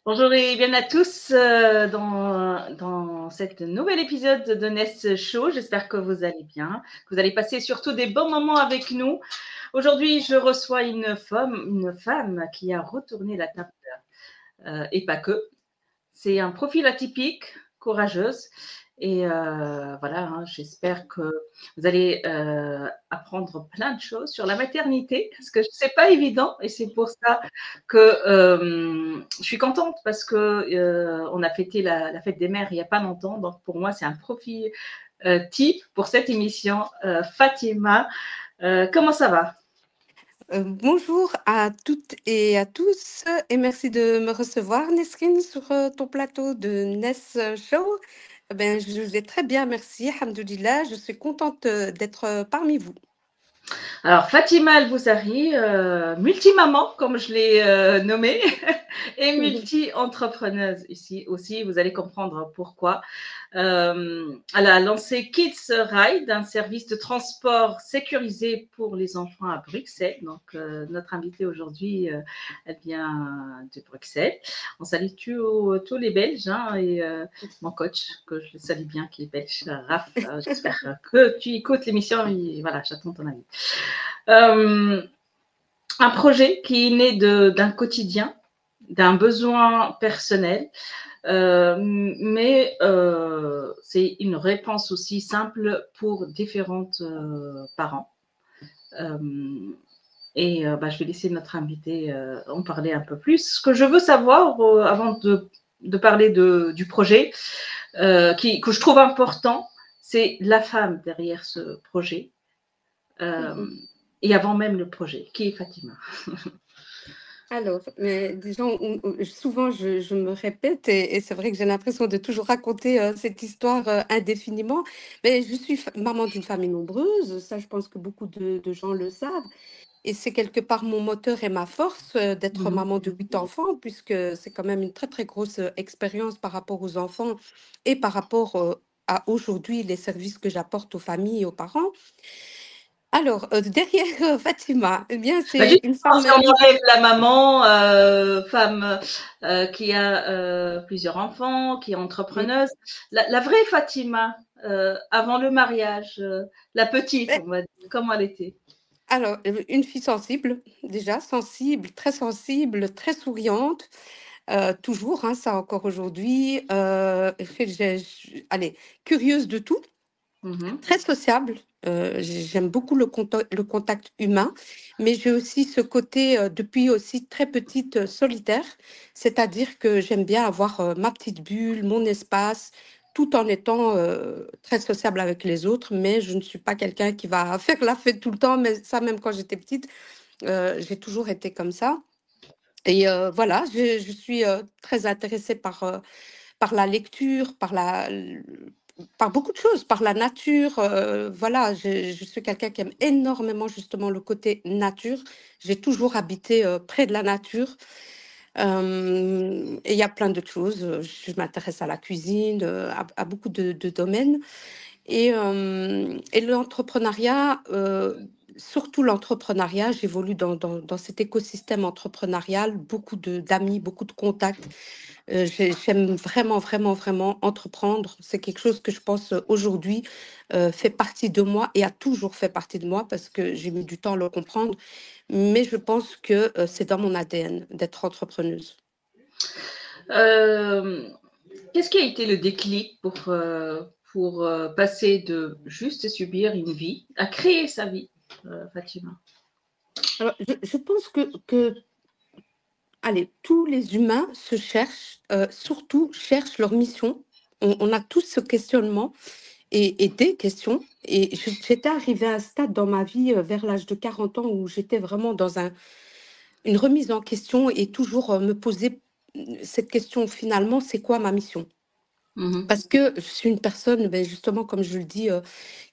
Bonjour et bienvenue à tous dans cet nouvel épisode de Nest Show. J'espère que vous allez bien, que vous allez passer surtout des bons moments avec nous. Aujourd'hui, je reçois une femme qui a retourné la table et pas que. C'est un profil atypique, courageuse. Et voilà, hein, j'espère que vous allez apprendre plein de choses sur la maternité, parce que ce n'est pas évident. Et c'est pour ça que je suis contente, parce qu'on a fêté la fête des mères il n'y a pas longtemps. Donc pour moi, c'est un profil type pour cette émission. Fatima, comment ça va? Bonjour à toutes et à tous et merci de me recevoir, Nesrine, sur ton plateau de Ness Show. Je vais très bien, merci, alhamdoulilah. Je suis contente d'être parmi vous. Alors, Fatima El-Boussari, multi-maman, comme je l'ai nommée, et multi-entrepreneuse ici aussi. Vous allez comprendre pourquoi. Elle a lancé Kids Ride, un service de transport sécurisé pour les enfants à Bruxelles. Donc, notre invitée aujourd'hui, elle vient de Bruxelles. On salue tous les Belges, hein, et mon coach, que je salue bien, qui est belge, Raph. J'espère que tu écoutes l'émission. Et voilà, j'attends ton avis. Un projet qui est né d'un quotidien, d'un besoin personnel, mais c'est une réponse aussi simple pour différents parents. Je vais laisser notre invité en parler un peu plus. Ce que je veux savoir avant de parler du projet, que je trouve important, c'est la femme derrière ce projet. Et avant même le projet, qui est Fatima? Alors, mais disons, souvent je me répète et c'est vrai que j'ai l'impression de toujours raconter cette histoire indéfiniment, mais je suis maman d'une famille nombreuse, ça je pense que beaucoup de gens le savent. Et c'est quelque part mon moteur et ma force d'être Mhm. maman de 8 enfants, puisque c'est quand même une très très grosse expérience par rapport aux enfants et par rapport à aujourd'hui les services que j'apporte aux familles et aux parents. Alors, derrière Fatima, eh bien, c'est Juste une parce femme, qu'on enlève la maman, femme qui a plusieurs enfants, qui est oui. entrepreneuse. La vraie Fatima, avant le mariage, la petite, Mais, on va dire, comment elle était? alors, une fille sensible, déjà, sensible, très souriante, toujours, hein, ça encore aujourd'hui. Allez, curieuse de tout. Mhm. Très sociable, j'aime beaucoup le contact humain, mais j'ai aussi ce côté, depuis aussi très petite, solitaire. C'est-à-dire que j'aime bien avoir, ma petite bulle, mon espace, tout en étant, très sociable avec les autres, mais je ne suis pas quelqu'un qui va faire la fête tout le temps, mais ça même quand j'étais petite, j'ai toujours été comme ça et voilà, je suis, très intéressée par la lecture, par beaucoup de choses, par la nature. Voilà, je suis quelqu'un qui aime énormément justement le côté nature. J'ai toujours habité près de la nature. Et il y a plein d'autres choses. Je m'intéresse à la cuisine, à beaucoup de domaines. Et l'entrepreneuriat, surtout l'entrepreneuriat, j'évolue dans cet écosystème entrepreneurial, beaucoup d'amis, beaucoup de contacts. J'aime vraiment, vraiment, vraiment entreprendre. C'est quelque chose que je pense aujourd'hui fait partie de moi et a toujours fait partie de moi parce que j'ai mis du temps à le comprendre. Mais je pense que c'est dans mon ADN d'être entrepreneuse. Euh, Qu'est-ce qui a été le déclic pour passer de juste subir une vie à créer sa vie, Fatima? Alors, je pense que, allez, tous les humains se cherchent, surtout cherchent leur mission. On a tous ce questionnement et des questions. Et j'étais arrivée à un stade dans ma vie, vers l'âge de 40 ans, où j'étais vraiment dans une remise en question et toujours me poser cette question finalement, c'est quoi ma mission? Mhm. Parce que je suis une personne, ben, justement, comme je le dis,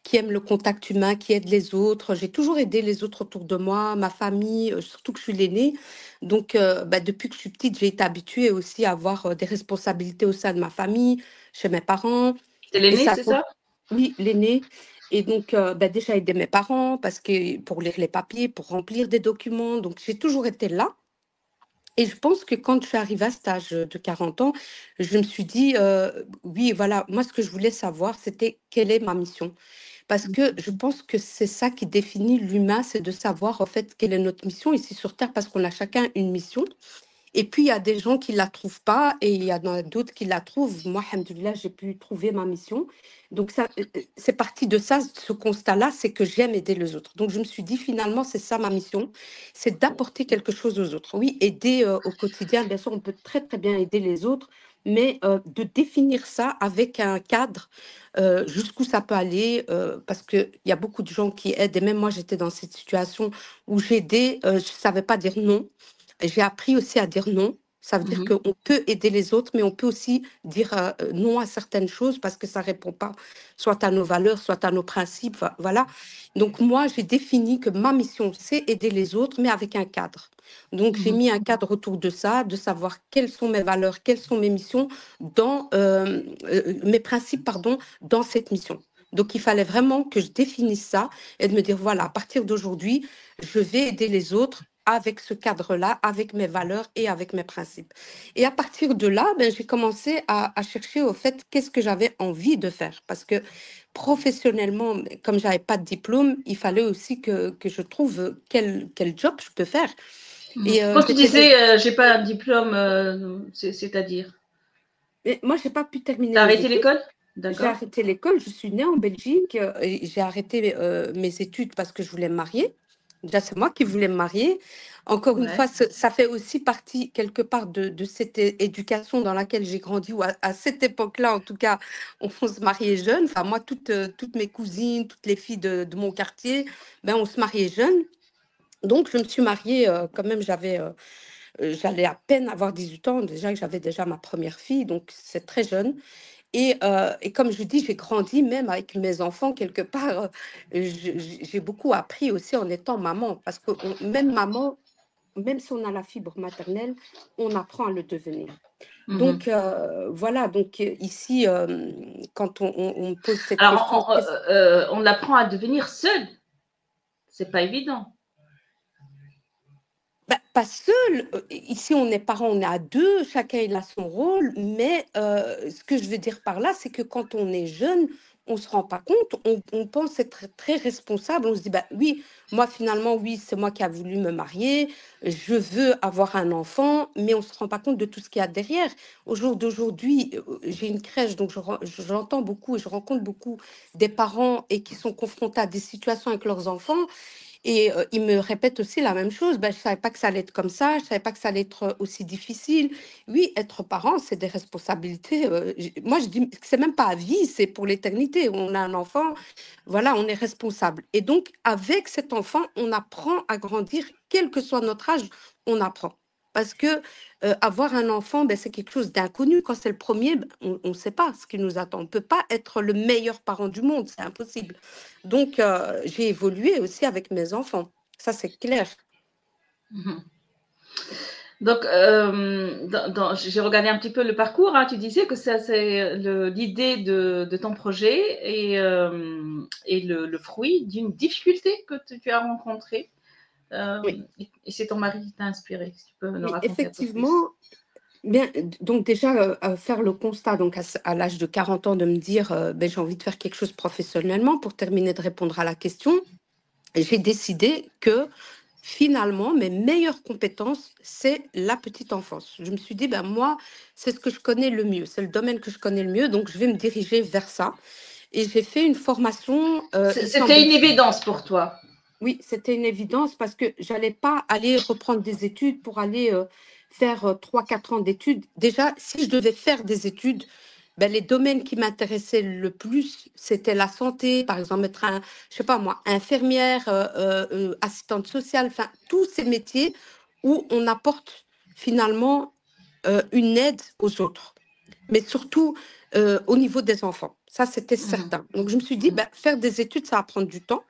qui aime le contact humain, qui aide les autres. J'ai toujours aidé les autres autour de moi, ma famille, surtout que je suis l'aînée. Donc, bah, depuis que je suis petite, j'ai été habituée aussi à avoir des responsabilités au sein de ma famille, chez mes parents. C'est Et l'aîné, ça, c'est ça? oui, l'aînée. Et donc, bah, déjà aider mes parents parce que pour lire les papiers, pour remplir des documents. Donc, j'ai toujours été là. Et je pense que quand je suis arrivée à cet âge de 40 ans, je me suis dit, oui, voilà, moi, ce que je voulais savoir, c'était quelle est ma mission. Parce que je pense que c'est ça qui définit l'humain, c'est de savoir en fait quelle est notre mission ici sur Terre, parce qu'on a chacun une mission. Et puis, il y a des gens qui ne la trouvent pas et il y en a d'autres qui la trouvent. Moi, alhamdoulilah, j'ai pu trouver ma mission. Donc, ça, c'est parti de ça, ce constat-là, c'est que j'aime aider les autres. Donc, je me suis dit, finalement, c'est ça ma mission, c'est d'apporter quelque chose aux autres. Oui, aider au quotidien, bien sûr, on peut très, très bien aider les autres, mais de définir ça avec un cadre, jusqu'où ça peut aller, parce qu'il y a beaucoup de gens qui aident. Et même moi, j'étais dans cette situation où j'aidais, je ne savais pas dire non. J'ai appris aussi à dire non. Ça veut dire Mhm. qu'on peut aider les autres, mais on peut aussi dire non à certaines choses parce que ça ne répond pas soit à nos valeurs, soit à nos principes. Voilà. Donc, moi, j'ai défini que ma mission, c'est aider les autres, mais avec un cadre. Donc, j'ai Mhm. mis un cadre autour de ça, de savoir quelles sont mes valeurs, quelles sont mes missions, mes principes, pardon, dans cette mission. Donc, il fallait vraiment que je définisse ça et de me dire, voilà, à partir d'aujourd'hui, je vais aider les autres avec ce cadre-là, avec mes valeurs et avec mes principes. Et à partir de là, ben, j'ai commencé à chercher au fait qu'est-ce que j'avais envie de faire. Parce que professionnellement, comme je n'avais pas de diplôme, il fallait aussi que je trouve quel job je peux faire. Mhm. Et Quand tu disais, j'ai pas un diplôme, c'est-à-dire? moi, je n'ai pas pu terminer T'as mes arrêté études. l'école? J'ai D'accord. arrêté l'école, je suis née en Belgique et j'ai arrêté mes études parce que je voulais me marier. Déjà, c'est moi qui voulais me marier. Encore une Ouais. fois, ça fait aussi partie quelque part de cette éducation dans laquelle j'ai grandi, ou à cette époque-là, en tout cas, on se mariait jeune. Enfin, moi, toutes mes cousines, toutes les filles de mon quartier, ben, on se mariait jeune. Donc, je me suis mariée quand même, j'allais à peine avoir 18 ans, déjà que j'avais déjà ma première fille, donc c'est très jeune. Et comme je dis, j'ai grandi même avec mes enfants quelque part. J'ai beaucoup appris aussi en étant maman, parce que même maman, même si on a la fibre maternelle, on apprend à le devenir. Mhm. Donc voilà, donc ici, quand on me pose cette question, Alors, on apprend à devenir seul. C'est pas évident. bah, pas seul. Ici, on est parents, on est à deux, chacun il a son rôle, mais ce que je veux dire par là, c'est que quand on est jeune, on ne se rend pas compte, on pense être très responsable, on se dit, bah oui, moi finalement, oui, c'est moi qui a voulu me marier, je veux avoir un enfant, mais on ne se rend pas compte de tout ce qu'il y a derrière. Au jour d'aujourd'hui, j'ai une crèche, donc j'entends beaucoup et je rencontre beaucoup des parents et qui sont confrontés à des situations avec leurs enfants. Et il me répète aussi la même chose: «Bah, je savais pas que ça allait être comme ça, je savais pas que ça allait être aussi difficile». Oui, être parent, c'est des responsabilités, moi je dis que c'est même pas à vie, c'est pour l'éternité. On a un enfant, voilà, on est responsable et donc avec cet enfant, on apprend à grandir, quel que soit notre âge, on apprend. Parce que, avoir un enfant, ben c'est quelque chose d'inconnu. Quand c'est le premier, ben, on ne sait pas ce qui nous attend. On ne peut pas être le meilleur parent du monde, c'est impossible. Donc, j'ai évolué aussi avec mes enfants. Ça, c'est clair. Mhm. Donc, j'ai regardé un petit peu le parcours. Hein. Tu disais que ça, c'est l'idée de ton projet et le fruit d'une difficulté que tu as rencontrée. Oui, Et c'est ton mari qui t'a inspiré. Si tu peux nous oui, raconter un peu plus. effectivement. Bien, donc déjà, à faire le constat, donc à l'âge de 40 ans, de me dire, ben, j'ai envie de faire quelque chose professionnellement pour terminer de répondre à la question. Et j'ai décidé que finalement, mes meilleures compétences, c'est la petite enfance. Je me suis dit, ben moi, c'est ce que je connais le mieux, c'est le domaine que je connais le mieux, donc je vais me diriger vers ça. Et j'ai fait une formation ici en C'était une Belgique. évidence pour toi. Oui, c'était une évidence parce que j'allais pas aller reprendre des études pour aller faire 3, 4 ans d'études. Déjà, si je devais faire des études, ben, les domaines qui m'intéressaient le plus, c'était la santé, par exemple, être je sais pas moi, infirmière, assistante sociale, enfin, tous ces métiers où on apporte finalement une aide aux autres, mais surtout au niveau des enfants. Ça, c'était Mhm. certain. Donc, je me suis dit, ben, faire des études, ça va prendre du temps.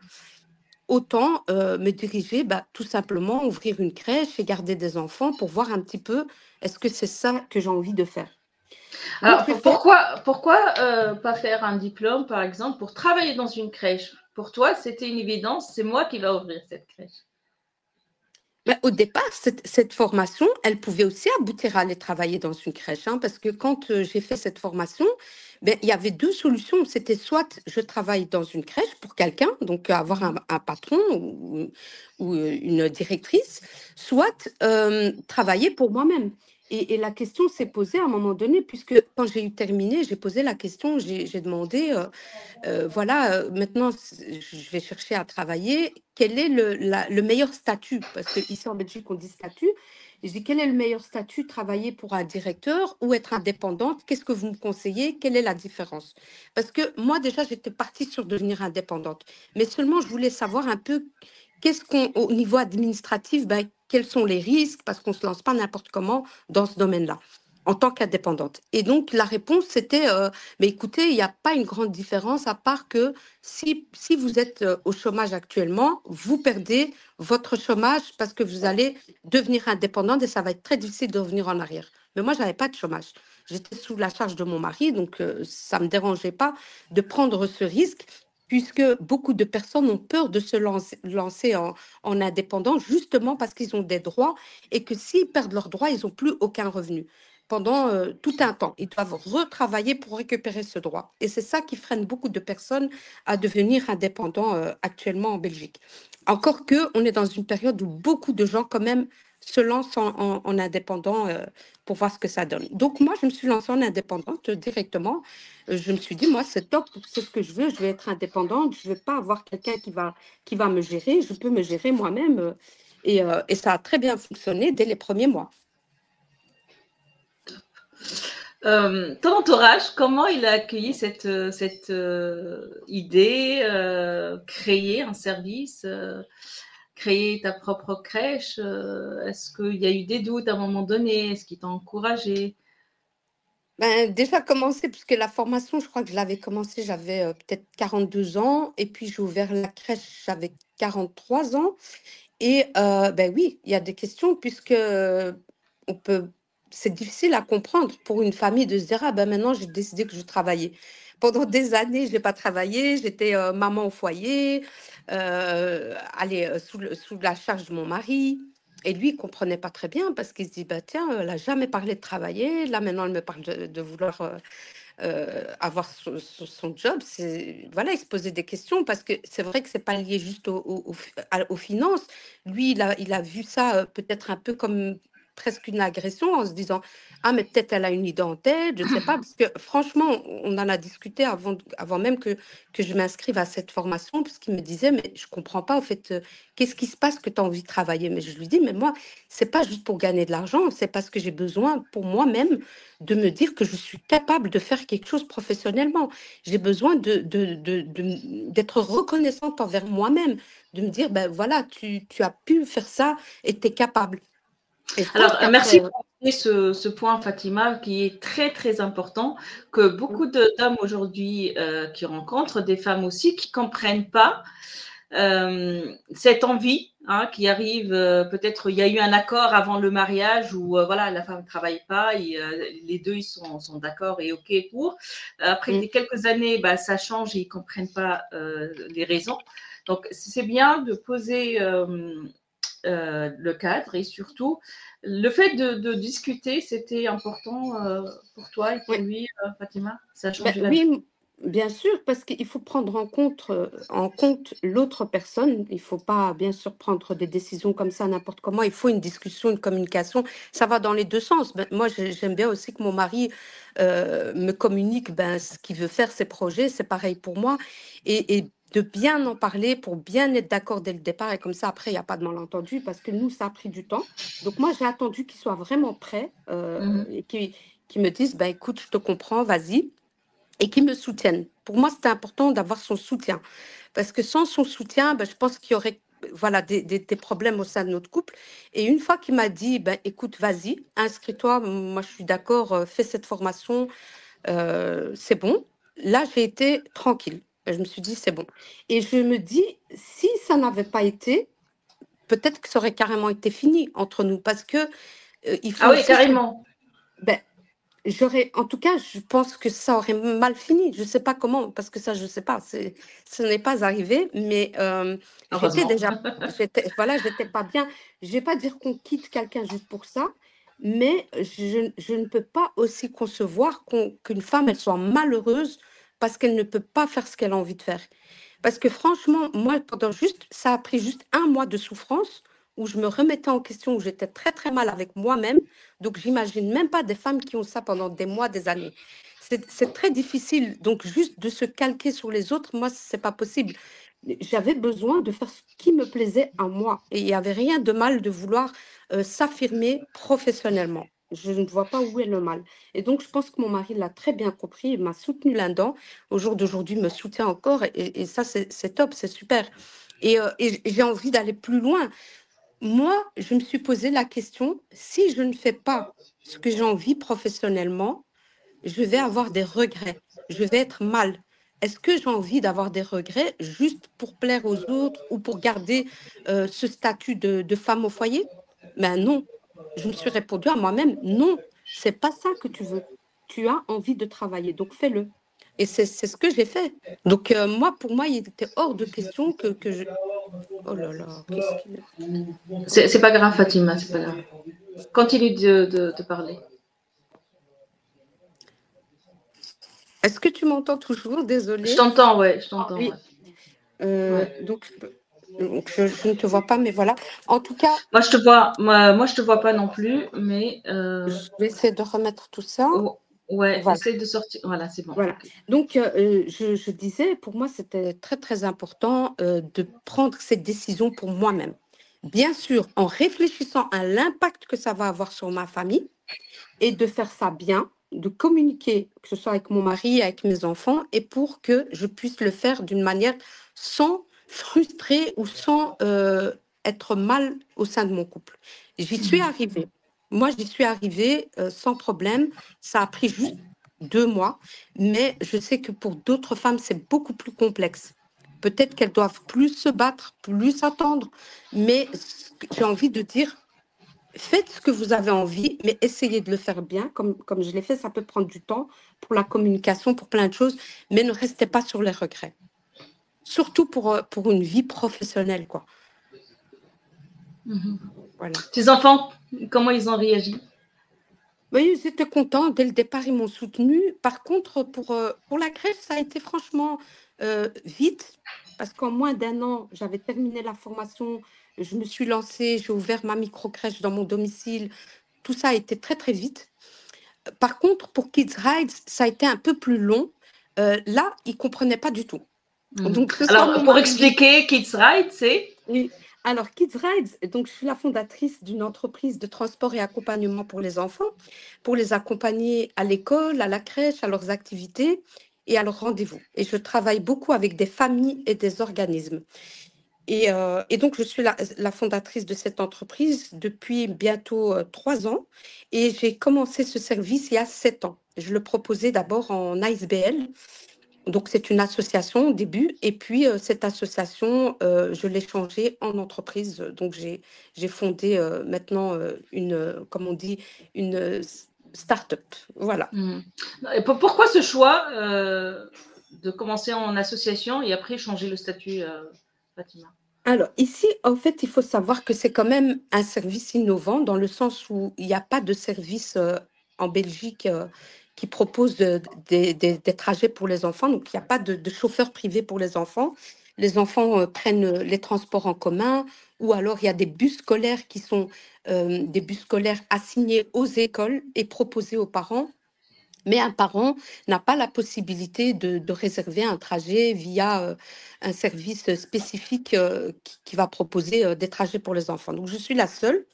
Autant me diriger, bah, tout simplement, ouvrir une crèche et garder des enfants pour voir un petit peu, est-ce que c'est ça que j'ai envie de faire? Donc, Alors, j'ai fait, pourquoi pas faire un diplôme, par exemple, pour travailler dans une crèche? Pour toi, c'était une évidence, c'est moi qui vais ouvrir cette crèche. Mais au départ, cette formation, elle pouvait aussi aboutir à aller travailler dans une crèche, hein, parce que quand j'ai fait cette formation, ben, il y avait deux solutions. C'était soit je travaille dans une crèche pour quelqu'un, donc avoir Mhm. un patron ou une directrice, soit travailler pour moi-même. Et la question s'est posée à un moment donné, puisque quand j'ai eu terminé, j'ai posé la question, j'ai demandé, voilà, maintenant, je vais chercher à travailler. Quel est le meilleur statut? Parce qu'ici en Belgique, on dit statut. Je dis, quel est le meilleur statut? Travailler pour un directeur ou être indépendante? Qu'est-ce que vous me conseillez? Quelle est la différence? Parce que moi, déjà, j'étais partie sur devenir indépendante. Mais seulement, je voulais savoir un peu au niveau administratif, ben, quels sont les risques? Parce qu'on ne se lance pas n'importe comment dans ce domaine-là en tant qu'indépendante. Et donc, la réponse, c'était mais écoutez, il n'y a pas une grande différence à part que si vous êtes au chômage actuellement, vous perdez votre chômage parce que vous allez devenir indépendante et ça va être très difficile de revenir en arrière. Mais moi, je n'avais pas de chômage. J'étais sous la charge de mon mari, donc ça ne me dérangeait pas de prendre ce risque puisque beaucoup de personnes ont peur de se lancer en indépendant justement parce qu'ils ont des droits et que s'ils perdent leurs droits, ils n'ont plus aucun revenu pendant tout un temps. Ils doivent retravailler pour récupérer ce droit. Et c'est ça qui freine beaucoup de personnes à devenir indépendants actuellement en Belgique. Encore que on est dans une période où beaucoup de gens quand même se lancent en indépendant pour voir ce que ça donne. Donc moi, je me suis lancée en indépendante directement. Je me suis dit, moi, c'est top, c'est ce que je veux, je vais être indépendante, je ne veux pas avoir quelqu'un qui va me gérer, je peux me gérer moi-même. Et ça a très bien fonctionné dès les premiers mois. Ton entourage, comment il a accueilli cette idée, créer un service, créer ta propre crèche? Est-ce qu'il y a eu des doutes à un moment donné? Est-ce qu'il t'a encouragé? Ben, déjà commencé, puisque la formation, je crois que je l'avais commencé, j'avais peut-être 42 ans, et puis j'ai ouvert la crèche, j'avais 43 ans. Et ben oui, il y a des questions, puisque on peut, c'est difficile à comprendre pour une famille de se dire, ah ben maintenant j'ai décidé que je travaillais. Pendant des années, je n'ai pas travaillé, j'étais maman au foyer, allez, sous la charge de mon mari. Et lui, il comprenait pas très bien parce qu'il se dit, bah, tiens, elle n'a jamais parlé de travailler. Là, maintenant, elle me parle de vouloir avoir son job. Voilà, il se posait des questions parce que c'est vrai que c'est pas lié juste aux finances. Lui, il a vu ça peut-être un peu comme presque une agression en se disant, ah, mais peut-être elle a une idée en tête, je sais pas. Parce que franchement, on en a discuté avant même que je m'inscrive à cette formation, parce qu'il me disait, mais je comprends pas, en fait, qu'est-ce qui se passe que tu as envie de travailler? Mais je lui dis, mais moi, c'est pas juste pour gagner de l'argent, c'est parce que j'ai besoin pour moi-même de me dire que je suis capable de faire quelque chose professionnellement. J'ai besoin d'être reconnaissante envers moi-même, de me dire, ben voilà, tu as pu faire ça et tu es capable. Et je pense Alors, merci qu'après, pour ce point, Fatima, qui est très, très important, que beaucoup d'hommes aujourd'hui qui rencontrent, des femmes aussi, qui ne comprennent pas cette envie qui arrive. Peut-être il y a eu un accord avant le mariage où voilà, la femme ne travaille pas et les deux ils sont d'accord et OK pour. Après quelques années, bah, ça change et ils ne comprennent pas les raisons. Donc, c'est bien de poser le cadre et surtout le fait de discuter, c'était important pour toi et pour oui, lui, Fatima. Ça a ben changé la vie. oui, bien sûr, parce qu'il faut prendre en compte l'autre personne. Il ne faut pas, bien sûr, prendre des décisions comme ça n'importe comment. Il faut une discussion, une communication. Ça va dans les deux sens. Ben, moi, j'aime bien aussi que mon mari me communique ben, ce qu'il veut faire, ses projets. C'est pareil pour moi. Et de bien en parler pour bien être d'accord dès le départ. Et comme ça, après, il n'y a pas de malentendu parce que nous, ça a pris du temps. Donc, moi, j'ai attendu qu'il soit vraiment prêt et qu'il me dise, ben, écoute, je te comprends, vas-y et qui me soutiennent. Pour moi, c'était important d'avoir son soutien. Parce que sans son soutien, ben, je pense qu'il y aurait voilà, des problèmes au sein de notre couple. Et une fois qu'il m'a dit, ben, écoute, vas-y, inscris-toi, moi je suis d'accord, fais cette formation, c'est bon. Là, j'ai été tranquille. Je me suis dit, c'est bon. Et je me dis, si ça n'avait pas été, peut-être que ça aurait carrément été fini entre nous. Parce que il faut Ah oui, aussi carrément. ben, En tout cas, je pense que ça aurait mal fini. Je ne sais pas comment, parce que ça, je ne sais pas. Ce n'est pas arrivé, mais Heureusement. voilà, j'étais pas bien. Je vais pas dire qu'on quitte quelqu'un juste pour ça, mais je ne peux pas aussi concevoir qu'une femme, elle soit malheureuse parce qu'elle ne peut pas faire ce qu'elle a envie de faire. Parce que franchement, moi, ça a pris juste 1 mois de souffrance où je me remettais en question, où j'étais très, très mal avec moi-même. Donc, j'imagine même pas des femmes qui ont ça pendant des mois, des années. C'est très difficile. Donc, juste de se calquer sur les autres, moi, c'est pas possible. J'avais besoin de faire ce qui me plaisait à moi. Et il n'y avait rien de mal de vouloir s'affirmer professionnellement. Je ne vois pas où est le mal. Et donc, je pense que mon mari l'a très bien compris. Il m'a soutenu là-dedans. Au jour d'aujourd'hui, il me soutient encore. Et ça, c'est top, c'est super. Et j'ai envie d'aller plus loin. Moi, je me suis posé la question, si je ne fais pas ce que j'ai envie professionnellement, je vais avoir des regrets. Je vais être mal. Est-ce que j'ai envie d'avoir des regrets juste pour plaire aux autres ou pour garder ce statut de femme au foyer? Ben non. Je me suis répondu à moi-même, non, c'est pas ça que tu veux. Tu as envie de travailler, donc fais-le. Et c'est ce que j'ai fait. Donc moi, pour moi, il était hors de question que je... Oh là là, qu'est-ce qu'il est... C'est pas grave, Fatima, c'est pas grave. Continue de parler. Est-ce que tu m'entends toujours? Je Désolée. t'entends, ouais, je t'entends, Oui. ouais. Ouais. Donc, je ne te vois pas, mais voilà. En tout cas, Moi, je te vois pas non plus, mais je vais essayer de remettre tout ça. ouais, Voilà. essaye de sortir. Voilà, c'est bon. Voilà. Okay. Donc, je disais, pour moi, c'était très, très important de prendre cette décision pour moi-même. Bien sûr, en réfléchissant à l'impact que ça va avoir sur ma famille et de faire ça bien, de communiquer, que ce soit avec mon mari, avec mes enfants, et pour que je puisse le faire d'une manière sans frustrer ou sans être mal au sein de mon couple. J'y suis arrivée. Moi, j'y suis arrivée sans problème. Ça a pris juste 2 mois, mais je sais que pour d'autres femmes, c'est beaucoup plus complexe. Peut-être qu'elles doivent plus se battre, plus attendre, mais j'ai envie de dire, faites ce que vous avez envie, mais essayez de le faire bien, comme je l'ai fait. Ça peut prendre du temps pour la communication, pour plein de choses, mais ne restez pas sur les regrets. Surtout pour une vie professionnelle, quoi. Voilà. Tes enfants, comment ils ont réagi? Oui, ils étaient contents. Dès le départ, ils m'ont soutenu. Par contre, pour la crèche, ça a été franchement vite, parce qu'en moins d'1 an, j'avais terminé la formation, je me suis lancée, j'ai ouvert ma micro-crèche dans mon domicile. Tout ça a été très, très vite. Par contre, pour Kids Rides, ça a été un peu plus long. Là, ils ne comprenaient pas du tout. Donc, ce soit Alors, mon pour mari. expliquer, Kids Ride, c'est Oui. Alors, Kids Rides, donc je suis la fondatrice d'une entreprise de transport et accompagnement pour les enfants, pour les accompagner à l'école, à la crèche, à leurs activités et à leurs rendez-vous. Et je travaille beaucoup avec des familles et des organismes. Et donc, je suis la fondatrice de cette entreprise depuis bientôt 3 ans. Et j'ai commencé ce service il y a 7 ans. Je le proposais d'abord en ASBL. Donc, c'est une association au début. Et puis, cette association, je l'ai changée en entreprise. Donc, j'ai fondé maintenant comme on dit, une start-up. Voilà. Et pourquoi ce choix de commencer en association et après changer le statut, Fatima? Alors, ici, en fait, il faut savoir que c'est quand même un service innovant dans le sens où il n'y a pas de service en Belgique qui propose des trajets pour les enfants. Donc, il n'y a pas de chauffeur privé pour les enfants. Les enfants prennent les transports en commun ou alors il y a des bus scolaires qui sont des bus scolaires assignés aux écoles et proposés aux parents. Mais un parent n'a pas la possibilité de réserver un trajet via un service spécifique qui va proposer des trajets pour les enfants. Donc, je suis la seule.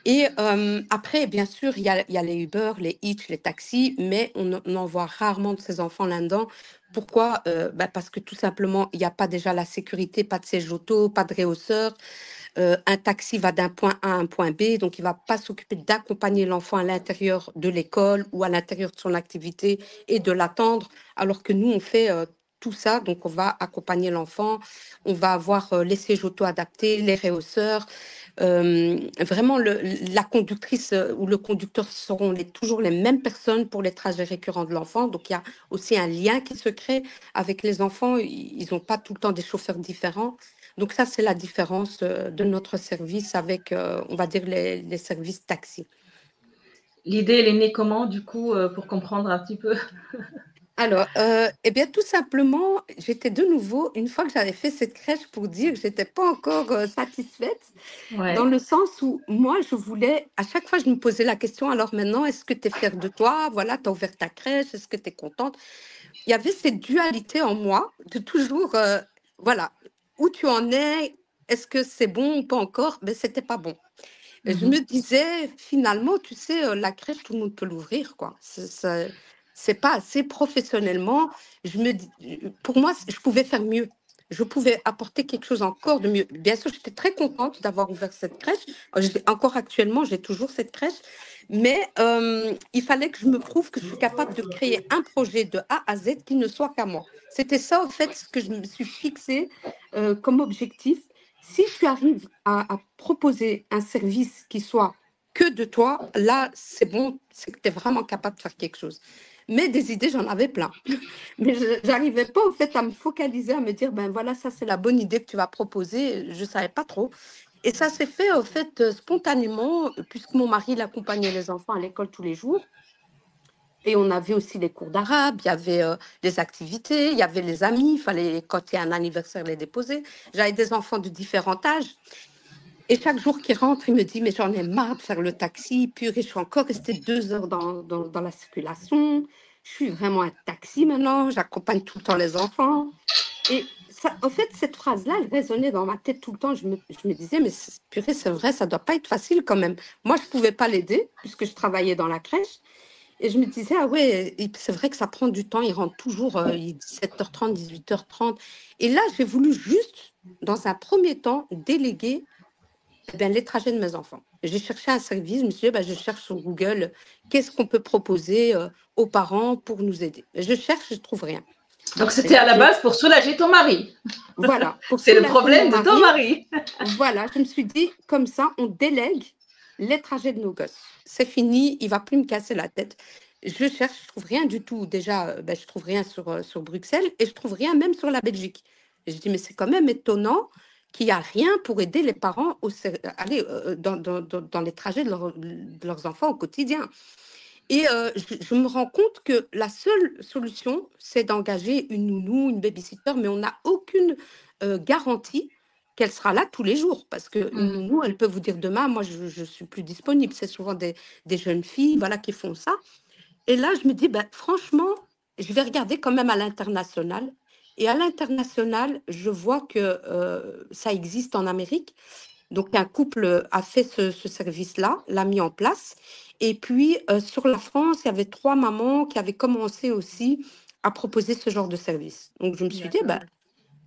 Et après, bien sûr, il y a les Uber, les Hitch, les taxis, mais on en voit rarement de ces enfants là-dedans. Pourquoi? Parce que tout simplement, il n'y a pas déjà la sécurité, pas de siège auto, pas de réhausseur. Un taxi va d'un point A à un point B, donc il ne va pas s'occuper d'accompagner l'enfant à l'intérieur de l'école ou à l'intérieur de son activité et de l'attendre, alors que nous, on fait tout ça. Donc, on va accompagner l'enfant, on va avoir les sièges auto-adaptés, les réhausseurs. vraiment, la conductrice ou le conducteur seront toujours les mêmes personnes pour les trajets récurrents de l'enfant. Donc, il y a aussi un lien qui se crée avec les enfants. Ils n'ont pas tout le temps des chauffeurs différents. Donc, ça, c'est la différence de notre service avec, on va dire, les services taxi. L'idée, elle est née comment, du coup, pour comprendre un petit peu? Alors, eh bien, tout simplement, j'étais de nouveau, une fois que j'avais fait cette crèche, pour dire que je n'étais pas encore satisfaite, dans Ouais. le sens où moi, je voulais, à chaque fois, je me posais la question, alors maintenant, est-ce que tu es fière de toi? Voilà, tu as ouvert ta crèche, est-ce que tu es contente? Il y avait cette dualité en moi de toujours, voilà, où tu en es, est-ce que c'est bon ou pas encore? Ben, c'était pas bon. Et je me Mhm. disais, finalement, tu sais, la crèche, tout le monde peut l'ouvrir, quoi. C'est pas assez professionnellement. Pour moi, je pouvais faire mieux. Je pouvais apporter quelque chose encore de mieux. Bien sûr, j'étais très contente d'avoir ouvert cette crèche. Encore actuellement, j'ai toujours cette crèche. Mais il fallait que je me prouve que je suis capable de créer un projet de A à Z qui ne soit qu'à moi. C'était ça, en fait, ce que je me suis fixé comme objectif. Si tu arrives à proposer un service qui soit que de toi, là, c'est bon, c'est que tu es vraiment capable de faire quelque chose. Mais des idées, j'en avais plein. Mais je n'arrivais pas, au fait, à me focaliser, à me dire, ben voilà, ça, c'est la bonne idée que tu vas proposer. Je ne savais pas trop. Et ça s'est fait, au fait, spontanément, puisque mon mari, il accompagnait les enfants à l'école tous les jours. Et on avait aussi les cours d'arabe, il y avait les activités, il y avait les amis, il fallait, quand il y a un anniversaire, les déposer. J'avais des enfants de différents âges. Et chaque jour qu'il rentre, il me dit, mais j'en ai marre de faire le taxi, purée, je suis encore restée 2 heures dans la circulation. Je suis vraiment un taxi maintenant, j'accompagne tout le temps les enfants. Et ça, en fait, cette phrase-là, elle résonnait dans ma tête tout le temps. Je me disais, mais purée, c'est vrai, ça doit pas être facile quand même. Moi, je pouvais pas l'aider puisque je travaillais dans la crèche. Et je me disais, ah ouais, c'est vrai que ça prend du temps. Il rentre toujours, il est 17h30, 18h30. Et là, j'ai voulu juste, dans un premier temps, déléguer les trajets de mes enfants. J'ai cherché un service, je me suis dit, je cherche sur Google, qu'est-ce qu'on peut proposer aux parents pour nous aider. Je cherche, je ne trouve rien. Donc, Et c'était là, à la base pour soulager ton mari. voilà, pour C'est le soulager mon problème de ton mari, mari. voilà, je me suis dit, comme ça, on délègue les trajets de nos gosses. C'est fini, il ne va plus me casser la tête. Je cherche, je ne trouve rien du tout. Déjà, je ne trouve rien sur Bruxelles et je ne trouve rien même sur la Belgique. Et je dis, mais c'est quand même étonnant qu'il n'y a rien pour aider les parents aller dans les trajets de leurs enfants au quotidien. Et je me rends compte que la seule solution, c'est d'engager une nounou, une babysitter, mais on n'a aucune garantie qu'elle sera là tous les jours. Parce qu'une Mhm. nounou, elle peut vous dire demain, moi, je ne suis plus disponible. C'est souvent des jeunes filles voilà, qui font ça. Et là, je me dis, franchement, je vais regarder quand même à l'international. Et à l'international, je vois que ça existe en Amérique. Donc, un couple a fait ce service-là, l'a mis en place. Et puis, sur la France, il y avait 3 mamans qui avaient commencé aussi à proposer ce genre de service. Donc, je me suis dit, D'accord.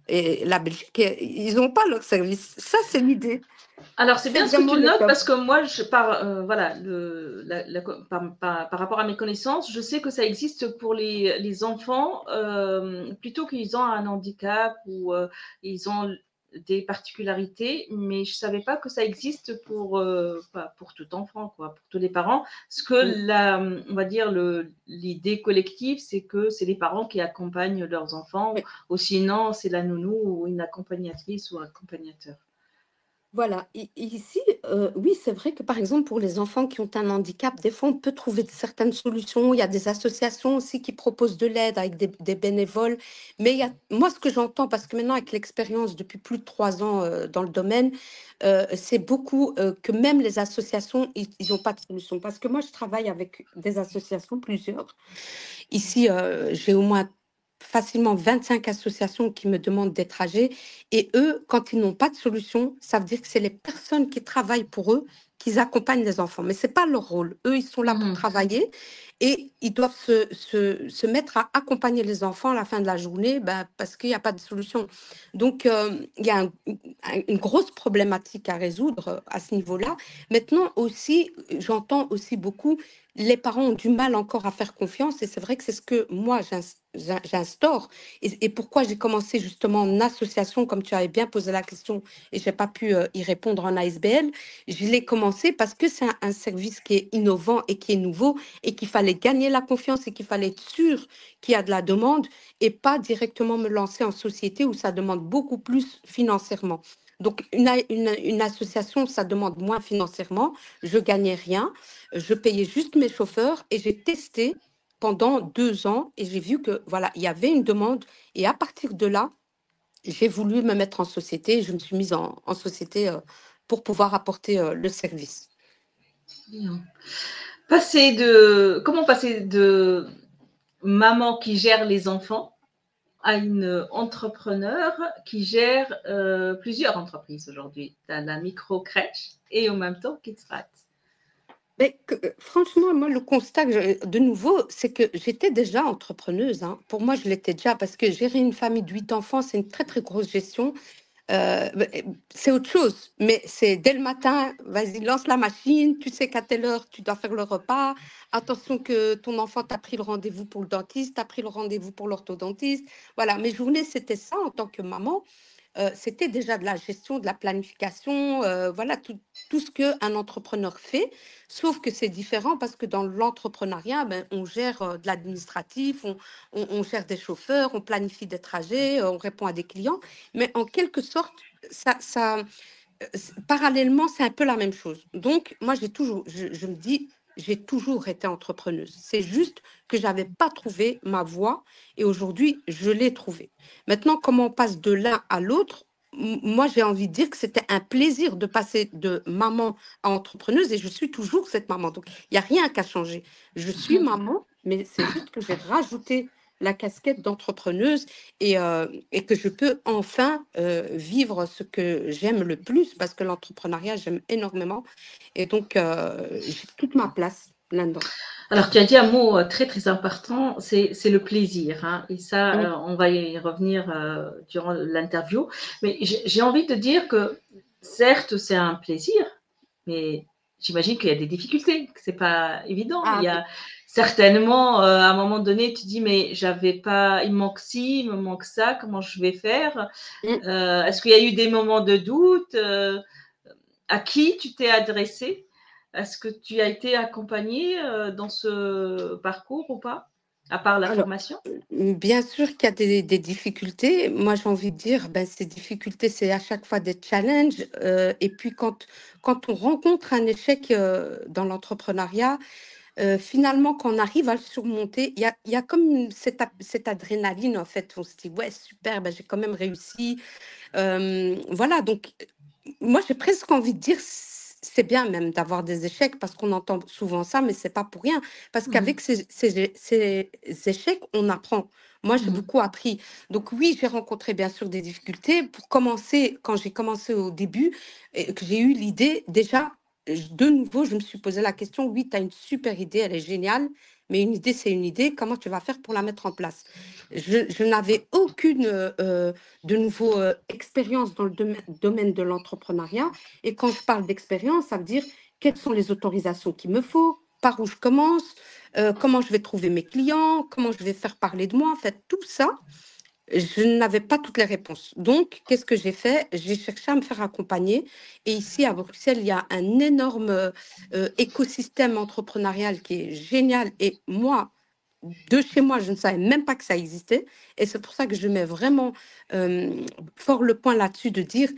et la Belgique, ils n'ont pas leur service. Ça, c'est l'idée. Alors, c'est C'est bien ce que vraiment tu le notes top. parce que moi, voilà, par rapport à mes connaissances, je sais que ça existe pour les enfants, plutôt qu'ils ont un handicap ou ils ont des particularités, mais je ne savais pas que ça existe pour tout enfant, quoi, pour tous les parents. Ce que on va dire, l'idée collective, c'est que c'est les parents qui accompagnent leurs enfants, Oui. ou sinon, c'est la nounou ou une accompagnatrice ou un accompagnateur. Voilà, ici, oui, c'est vrai que par exemple, pour les enfants qui ont un handicap, des fois, on peut trouver certaines solutions. Il y a des associations aussi qui proposent de l'aide avec des bénévoles. Mais moi, ce que j'entends, parce que maintenant, avec l'expérience depuis plus de 3 ans dans le domaine, c'est beaucoup que même les associations, ils n'ont pas de solution. Parce que moi, je travaille avec des associations, plusieurs. Ici, j'ai au moins facilement 25 associations qui me demandent des trajets. Et eux, quand ils n'ont pas de solution, ça veut dire que c'est les personnes qui travaillent pour eux qui accompagnent les enfants. Mais ce n'est pas leur rôle. Eux, ils sont là pour travailler et ils doivent se mettre à accompagner les enfants à la fin de la journée parce qu'il n'y a pas de solution. Donc, il y a une grosse problématique à résoudre à ce niveau-là. Maintenant aussi, j'entends aussi beaucoup les parents ont du mal encore à faire confiance et c'est vrai que c'est ce que moi j'instaure. Et pourquoi j'ai commencé justement en association, comme tu avais bien posé la question et je n'ai pas pu y répondre en ASBL. Je l'ai commencé parce que c'est un service qui est innovant et qui est nouveau et qu'il fallait gagner la confiance et qu'il fallait être sûr qu'il y a de la demande et pas directement me lancer en société où ça demande beaucoup plus financièrement. Donc, une association, ça demande moins financièrement. Je gagnais rien. Je payais juste mes chauffeurs et j'ai testé pendant 2 ans et j'ai vu que voilà, il y avait une demande. Et à partir de là, j'ai voulu me mettre en société. Je me suis mise en société pour pouvoir apporter le service. Bien. Comment passer de maman qui gère les enfants à une entrepreneur qui gère plusieurs entreprises aujourd'hui. Tu as la micro-crèche et en même temps KidsRat. Mais franchement, moi, le constat, de nouveau, c'est que j'étais déjà entrepreneuse. Hein. Pour moi, je l'étais déjà parce que gérer une famille de 8 enfants, c'est une très, très grosse gestion. C'est autre chose, mais c'est dès le matin, vas-y, lance la machine, tu sais qu'à telle heure, tu dois faire le repas. Attention que ton enfant t'a pris le rendez-vous pour le dentiste, t'a pris le rendez-vous pour l'orthodontiste. Voilà, mes journées, c'était ça en tant que maman. C'était déjà de la gestion, de la planification, voilà, tout ce qu'un entrepreneur fait, sauf que c'est différent parce que dans l'entrepreneuriat, ben, on gère de l'administratif, on gère des chauffeurs, on planifie des trajets, on répond à des clients, mais en quelque sorte, parallèlement, c'est un peu la même chose. Donc, moi, je me dis, j'ai toujours été entrepreneuse. C'est juste que j'avais pas trouvé ma voie et aujourd'hui, je l'ai trouvée. Maintenant, comment on passe de l'un à l'autre? Moi, j'ai envie de dire que c'était un plaisir de passer de maman à entrepreneuse et je suis toujours cette maman. Donc, il n'y a rien qu'à changer. Je suis maman, mais c'est juste que j'ai rajouté la casquette d'entrepreneuse et que je peux enfin vivre ce que j'aime le plus parce que l'entrepreneuriat, j'aime énormément. Et donc, j'ai toute ma place là-dedans. Alors, tu as dit un mot très, très important, c'est le plaisir. Hein, et ça, Mm. on va y revenir durant l'interview. Mais j'ai envie de dire que, certes, c'est un plaisir, mais j'imagine qu'il y a des difficultés, que c'est pas évident. Il Ah, y a certainement, à un moment donné, tu dis, mais j'avais pas, il me manque ci, il me manque ça, comment je vais faire? mm. Est-ce qu'il y a eu des moments de doute? À qui tu t'es adressé? Est-ce que tu as été accompagnée dans ce parcours ou pas? À part la Alors, formation? bien sûr qu'il y a des difficultés. Moi, j'ai envie de dire, ben, ces difficultés, c'est à chaque fois des challenges. Et puis, quand on rencontre un échec dans l'entrepreneuriat, finalement, quand on arrive à le surmonter, il y a comme cette adrénaline, en fait. On se dit, ouais, super, ben, j'ai quand même réussi. Voilà, donc moi, j'ai presque envie de dire, c'est bien même d'avoir des échecs parce qu'on entend souvent ça, mais c'est pas pour rien. Parce Mmh. qu'avec ces échecs, on apprend. Moi, j'ai Mmh. beaucoup appris. Donc oui, j'ai rencontré bien sûr des difficultés. Pour commencer, quand j'ai commencé au début, et que j'ai eu l'idée, déjà, de nouveau, je me suis posé la question, oui, tu as une super idée, elle est géniale, mais une idée, c'est une idée, comment tu vas faire pour la mettre en place? Je n'avais aucune de nouveau expérience dans le domaine de l'entrepreneuriat. Et quand je parle d'expérience, ça veut dire quelles sont les autorisations qu'il me faut, par où je commence, comment je vais trouver mes clients, comment je vais faire parler de moi. En fait, tout ça, je n'avais pas toutes les réponses. Donc, qu'est-ce que j'ai fait? J'ai cherché à me faire accompagner. Et ici, à Bruxelles, il y a un énorme écosystème entrepreneurial qui est génial. Et moi, de chez moi, je ne savais même pas que ça existait. Et c'est pour ça que je mets vraiment fort le point là-dessus de dire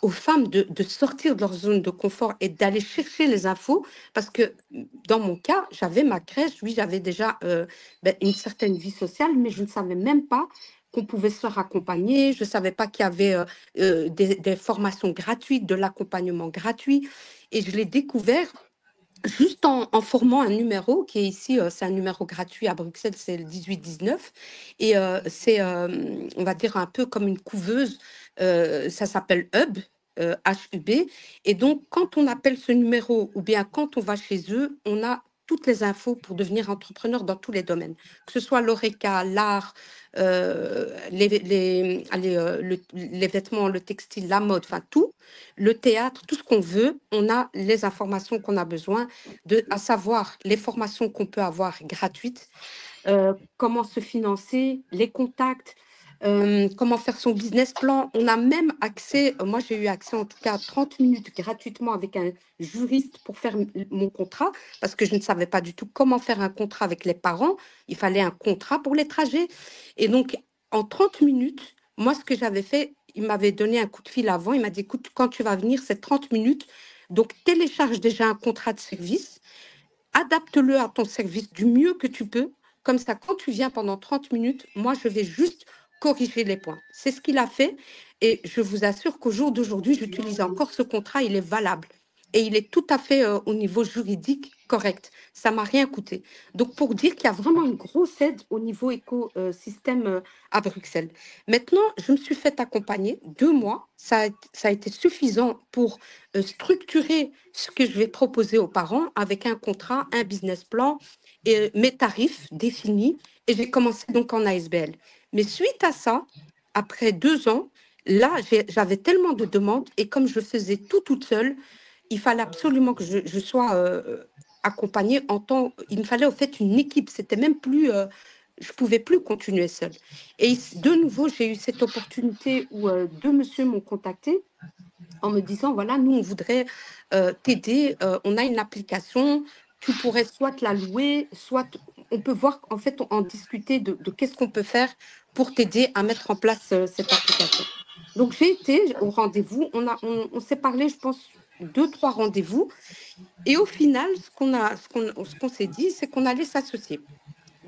aux femmes de sortir de leur zone de confort et d'aller chercher les infos. Parce que dans mon cas, j'avais ma crèche, oui, j'avais déjà ben, une certaine vie sociale, mais je ne savais même pas qu'on pouvait se faire accompagner. Je ne savais pas qu'il y avait des formations gratuites, de l'accompagnement gratuit. Et je l'ai découvert juste en formant un numéro qui est ici, c'est un numéro gratuit à Bruxelles, c'est le 18-19. Et c'est, on va dire, un peu comme une couveuse. Ça s'appelle Hub, HUB. Et donc, quand on appelle ce numéro ou bien quand on va chez eux, on a toutes les infos pour devenir entrepreneur dans tous les domaines, que ce soit l'ORECA, l'art, les vêtements, le textile, la mode, enfin tout, le théâtre, tout ce qu'on veut, on a les informations qu'on a besoin à savoir les formations qu'on peut avoir gratuites. comment se financer, les contacts, comment faire son business plan. On a même accès, moi j'ai eu accès en tout cas à 30 minutes gratuitement avec un juriste pour faire mon contrat, parce que je ne savais pas du tout comment faire un contrat avec les parents. Il fallait un contrat pour les trajets. Et donc, en 30 minutes, moi ce que j'avais fait, il m'avait donné un coup de fil avant, il m'a dit, écoute, quand tu vas venir, c'est 30 minutes, donc télécharge déjà un contrat de service, adapte-le à ton service du mieux que tu peux. Comme ça, quand tu viens pendant 30 minutes, moi, je vais juste corriger les points. C'est ce qu'il a fait. Et je vous assure qu'au jour d'aujourd'hui, j'utilise encore ce contrat. Il est valable. Et il est tout à fait au niveau juridique correct. Ça m'a rien coûté. Donc, pour dire qu'il y a vraiment une grosse aide au niveau écosystème à Bruxelles. Maintenant, je me suis fait accompagner 2 mois. Ça a été suffisant pour structurer ce que je vais proposer aux parents avec un contrat, un business plan et mes tarifs définis. Et j'ai commencé donc en ASBL. Mais suite à ça, après 2 ans, là, j'avais tellement de demandes et comme je faisais tout toute seule, il fallait absolument que je sois accompagnée en tant... Il me fallait en fait une équipe. C'était même plus... je pouvais plus continuer seule. Et de nouveau, j'ai eu cette opportunité où 2 messieurs m'ont contactée en me disant, voilà, nous, on voudrait t'aider, on a une application, tu pourrais soit la louer, soit on peut voir, en fait, en discuter de qu'est-ce qu'on peut faire pour t'aider à mettre en place cette application. Donc, j'ai été au rendez-vous, on s'est parlé, je pense, 2, 3 rendez-vous, et au final, ce qu'on s'est dit, c'est qu'on allait s'associer.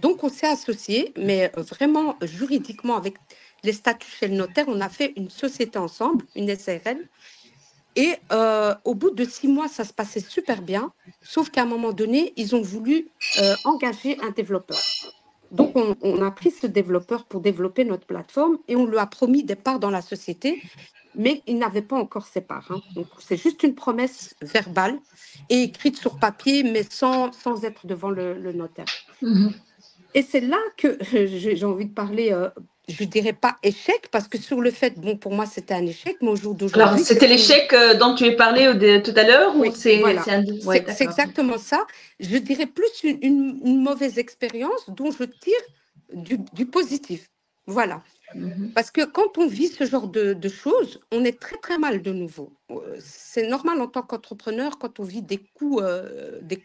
Donc, on s'est associés, mais vraiment juridiquement, avec les statuts chez le notaire, on a fait une société ensemble, une SARL, et au bout de 6 mois, ça se passait super bien, sauf qu'à un moment donné, ils ont voulu engager un développeur. Donc, on a pris ce développeur pour développer notre plateforme et on lui a promis des parts dans la société, mais il n'avait pas encore ses parts. Hein. Donc, c'est juste une promesse verbale et écrite sur papier, mais sans être devant le notaire. Et c'est là que j'ai envie de parler, je ne dirais pas échec, parce que sur le fait, bon, pour moi, c'était un échec, mais au jour d'aujourd'hui... Alors, c'était l'échec dont tu as parlé tout à l'heure oui, ou c'est voilà. ouais, C'est exactement ça. Je dirais plus une mauvaise expérience dont je tire du positif. Voilà. Parce que quand on vit ce genre de choses, on est très, très mal de nouveau. C'est normal en tant qu'entrepreneur, quand on vit des coups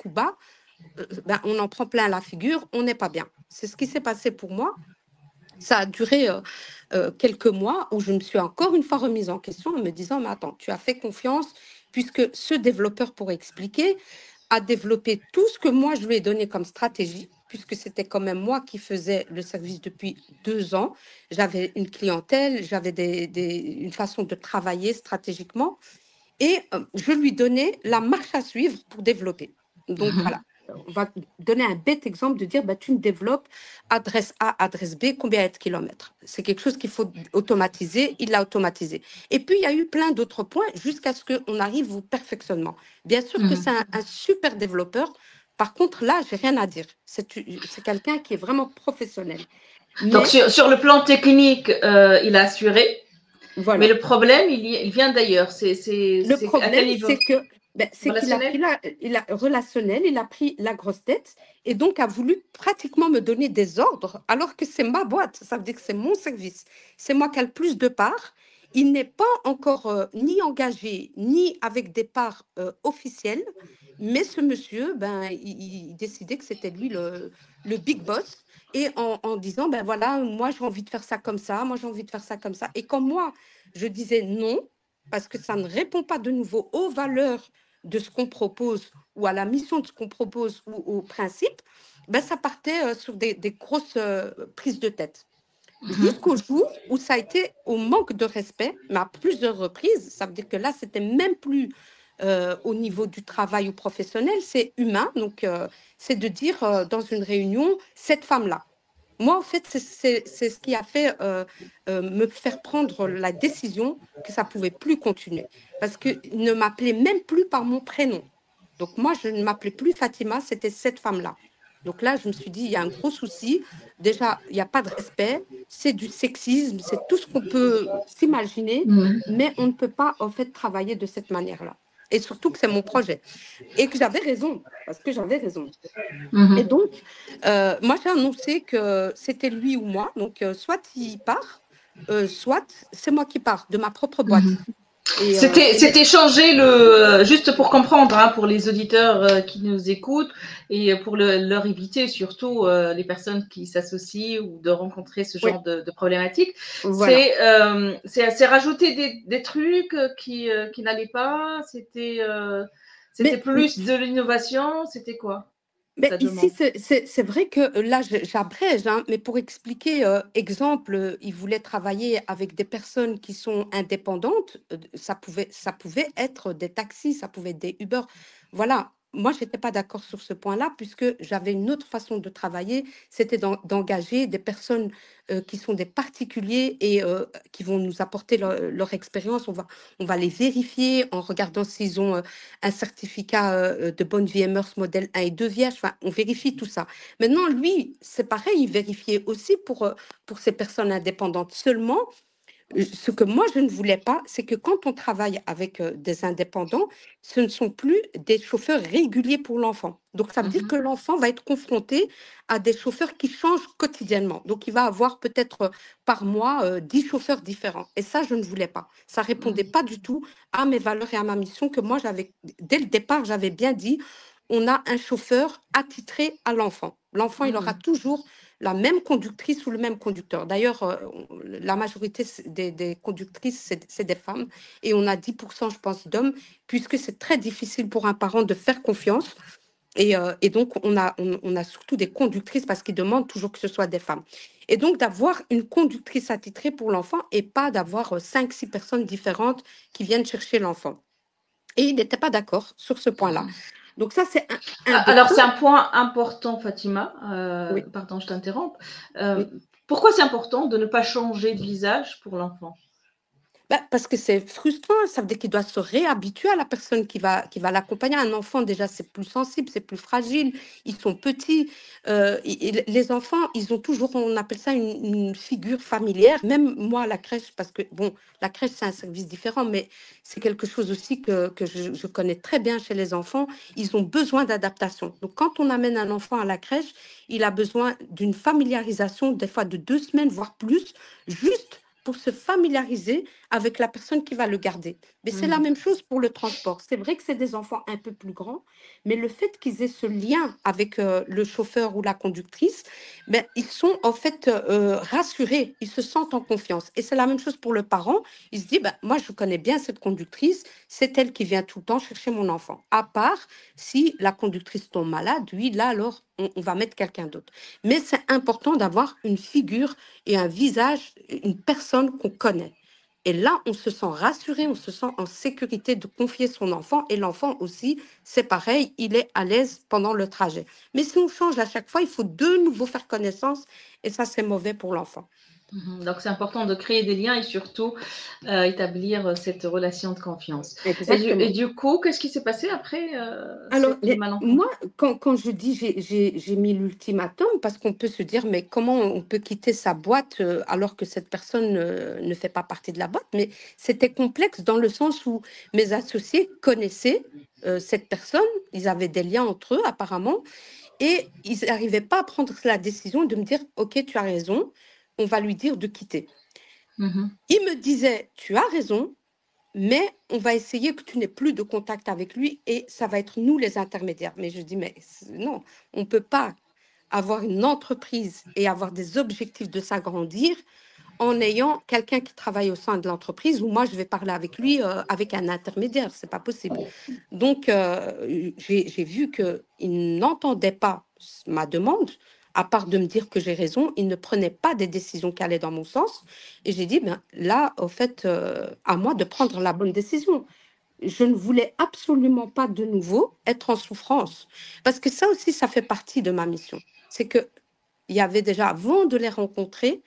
bas, ben, on en prend plein la figure, on n'est pas bien. C'est ce qui s'est passé pour moi. Ça a duré quelques mois où je me suis encore une fois remise en question en me disant, mais attends, tu as fait confiance puisque ce développeur, pour expliquer, a développé tout ce que moi je lui ai donné comme stratégie, puisque c'était quand même moi qui faisais le service depuis 2 ans. J'avais une clientèle, j'avais une façon de travailler stratégiquement et je lui donnais la marche à suivre pour développer. Donc voilà, on va donner un bête exemple de dire, bah, tu me développes adresse A, adresse B, combien est de kilomètres. C'est quelque chose qu'il faut automatiser, il l'a automatisé. Et puis, il y a eu plein d'autres points jusqu'à ce qu'on arrive au perfectionnement. Bien sûr que c'est un super développeur. Par contre, là, j'ai rien à dire. C'est quelqu'un qui est vraiment professionnel. Donc, sur le plan technique, il a assuré. Voilà. Mais le problème, il vient d'ailleurs. Le problème, c'est que relationnel. il a pris la grosse tête et donc a voulu pratiquement me donner des ordres alors que c'est ma boîte. Ça veut dire que c'est mon service. C'est moi qui ai le plus de parts. Il n'est pas encore ni engagé, ni avec des parts officielles. Mais ce monsieur, ben, il décidait que c'était lui le big boss. Et en disant, ben voilà, moi j'ai envie de faire ça comme ça, moi j'ai envie de faire ça comme ça. Et comme moi, je disais non, parce que ça ne répond pas de nouveau aux valeurs de ce qu'on propose ou à la mission de ce qu'on propose ou au principe, ben ça partait sur des grosses prises de tête. Jusqu'au jour où ça a été au manque de respect, mais à plusieurs reprises. Ça veut dire que là, c'était même plus au niveau du travail ou professionnel, c'est humain. Donc, c'est de dire dans une réunion, cette femme-là. Moi, en fait, c'est ce qui a fait me faire prendre la décision que ça ne pouvait plus continuer. Parce qu'il ne m'appelait même plus par mon prénom. Donc, moi, je ne m'appelais plus Fatima, c'était cette femme-là. Donc là, je me suis dit, il y a un gros souci. Déjà, il n'y a pas de respect, c'est du sexisme, c'est tout ce qu'on peut s'imaginer, mais on ne peut pas, en fait, travailler de cette manière-là. Et surtout que c'est mon projet. Et que j'avais raison, parce que j'avais raison. Et Mhm. donc, moi, j'ai annoncé que c'était lui ou moi. Donc, soit il part, soit c'est moi qui pars de ma propre boîte. Mhm. Et, C'était changé juste pour comprendre, hein, pour les auditeurs qui nous écoutent et pour leur éviter surtout les personnes qui s'associent ou de rencontrer ce oui, genre de problématiques. voilà. C'est rajouter des trucs qui n'allaient pas. C'était Mais plus de l'innovation. C'était quoi Mais ta ici, demande? c'est vrai que là, j'abrège, hein, mais pour expliquer, exemple, il voulait travailler avec des personnes qui sont indépendantes. Ça pouvait être des taxis, ça pouvait être des Uber. Voilà. Moi, je n'étais pas d'accord sur ce point-là, puisque j'avais une autre façon de travailler, c'était d'engager des personnes qui sont des particuliers et qui vont nous apporter leur expérience. On va les vérifier en regardant s'ils ont un certificat de bonne vie et mœurs modèle 1 et 2 vierges. Enfin, on vérifie tout ça. Maintenant, lui, c'est pareil, il vérifiait aussi pour ces personnes indépendantes. Seulement, ce que moi, je ne voulais pas, c'est que quand on travaille avec des indépendants, ce ne sont plus des chauffeurs réguliers pour l'enfant. Donc, ça veut dire que Mhm. l'enfant va être confronté à des chauffeurs qui changent quotidiennement. Donc, il va avoir peut-être par mois 10 chauffeurs différents. Et ça, je ne voulais pas. Ça répondait pas du tout à mes valeurs et à ma mission que moi, dès le départ, j'avais bien dit, on a un chauffeur attitré à l'enfant. L'enfant, il aura Mhm. toujours la même conductrice ou le même conducteur. D'ailleurs, la majorité des conductrices, c'est des femmes. Et on a 10%, je pense, d'hommes, puisque c'est très difficile pour un parent de faire confiance. Et donc, on a surtout des conductrices parce qu'ils demandent toujours que ce soit des femmes. Et donc, d'avoir une conductrice attitrée pour l'enfant et pas d'avoir 5, 6 personnes différentes qui viennent chercher l'enfant. Et il n'était pas d'accord sur ce point-là. Donc ça, c'est un des Alors, points. c'est un point important, Fatima. Oui, Pardon, je t'interromps. Euh, oui. Pourquoi c'est important de ne pas changer de visage pour l'enfant? Bah, parce que c'est frustrant, ça veut dire qu'il doit se réhabituer à la personne qui va l'accompagner. Un enfant, déjà, c'est plus sensible, c'est plus fragile, ils sont petits. Et les enfants, ils ont toujours, on appelle ça une figure familière. Même moi, à la crèche, parce que, bon, la crèche, c'est un service différent, mais c'est quelque chose aussi que je connais très bien chez les enfants. Ils ont besoin d'adaptation. Donc, quand on amène un enfant à la crèche, il a besoin d'une familiarisation, des fois de 2 semaines, voire plus, juste pour se familiariser avec la personne qui va le garder. Mais c'est la Mhm. même chose pour le transport. C'est vrai que c'est des enfants un peu plus grands, mais le fait qu'ils aient ce lien avec le chauffeur ou la conductrice, ben, ils sont en fait rassurés, ils se sentent en confiance. Et c'est la même chose pour le parent. Il se dit, ben, moi, je connais bien cette conductrice, c'est elle qui vient tout le temps chercher mon enfant. À part si la conductrice tombe malade, oui, là, alors, on va mettre quelqu'un d'autre. Mais c'est important d'avoir une figure et un visage, une personne qu'on connaît. Et là, on se sent rassuré, on se sent en sécurité de confier son enfant. Et l'enfant aussi, c'est pareil, il est à l'aise pendant le trajet. Mais si on change à chaque fois, il faut de nouveau faire connaissance. Et ça, c'est mauvais pour l'enfant. Donc, c'est important de créer des liens et surtout établir cette relation de confiance. Et Exactement. du coup, qu'est-ce qui s'est passé après Alors, ce malencontre? moi, quand je dis j'ai mis l'ultimatum, parce qu'on peut se dire, mais comment on peut quitter sa boîte alors que cette personne ne fait pas partie de la boîte? Mais c'était complexe dans le sens où mes associés connaissaient cette personne, ils avaient des liens entre eux apparemment, et ils n'arrivaient pas à prendre la décision de me dire, OK, tu as raison, on va lui dire de quitter. Mhm. Ils me disaient, tu as raison, mais on va essayer que tu n'aies plus de contact avec lui et ça va être nous les intermédiaires. Mais je dis, mais non, on ne peut pas avoir une entreprise et avoir des objectifs de s'agrandir en ayant quelqu'un qui travaille au sein de l'entreprise où moi je vais parler avec lui avec un intermédiaire. C'est pas possible. Donc, j'ai vu qu'il n'entendait pas ma demande. À part de me dire que j'ai raison, il ne prenait pas des décisions qui allaient dans mon sens. Et j'ai dit, ben, là, au fait, à moi de prendre la bonne décision. Je ne voulais absolument pas de nouveau être en souffrance. Parce que ça aussi, ça fait partie de ma mission. C'est que il y avait déjà, avant de les rencontrer,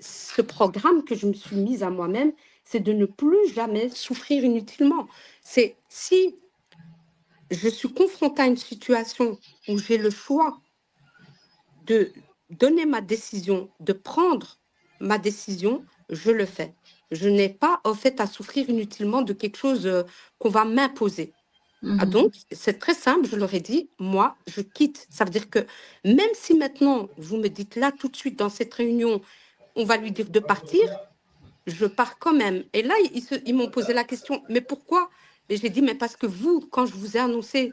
ce programme que je me suis mise à moi-même, c'est de ne plus jamais souffrir inutilement. C'est si je suis confrontée à une situation où j'ai le choix de donner ma décision, de prendre ma décision, je le fais. Je n'ai pas, au fait, à souffrir inutilement de quelque chose qu'on va m'imposer. Ah, Mhm. donc, c'est très simple, je leur ai dit, moi, je quitte. Ça veut dire que même si maintenant, vous me dites là, tout de suite, dans cette réunion, on va lui dire de partir, je pars quand même. Et là, ils m'ont posé la question, mais pourquoi? Et j'ai dit, mais parce que vous, quand je vous ai annoncé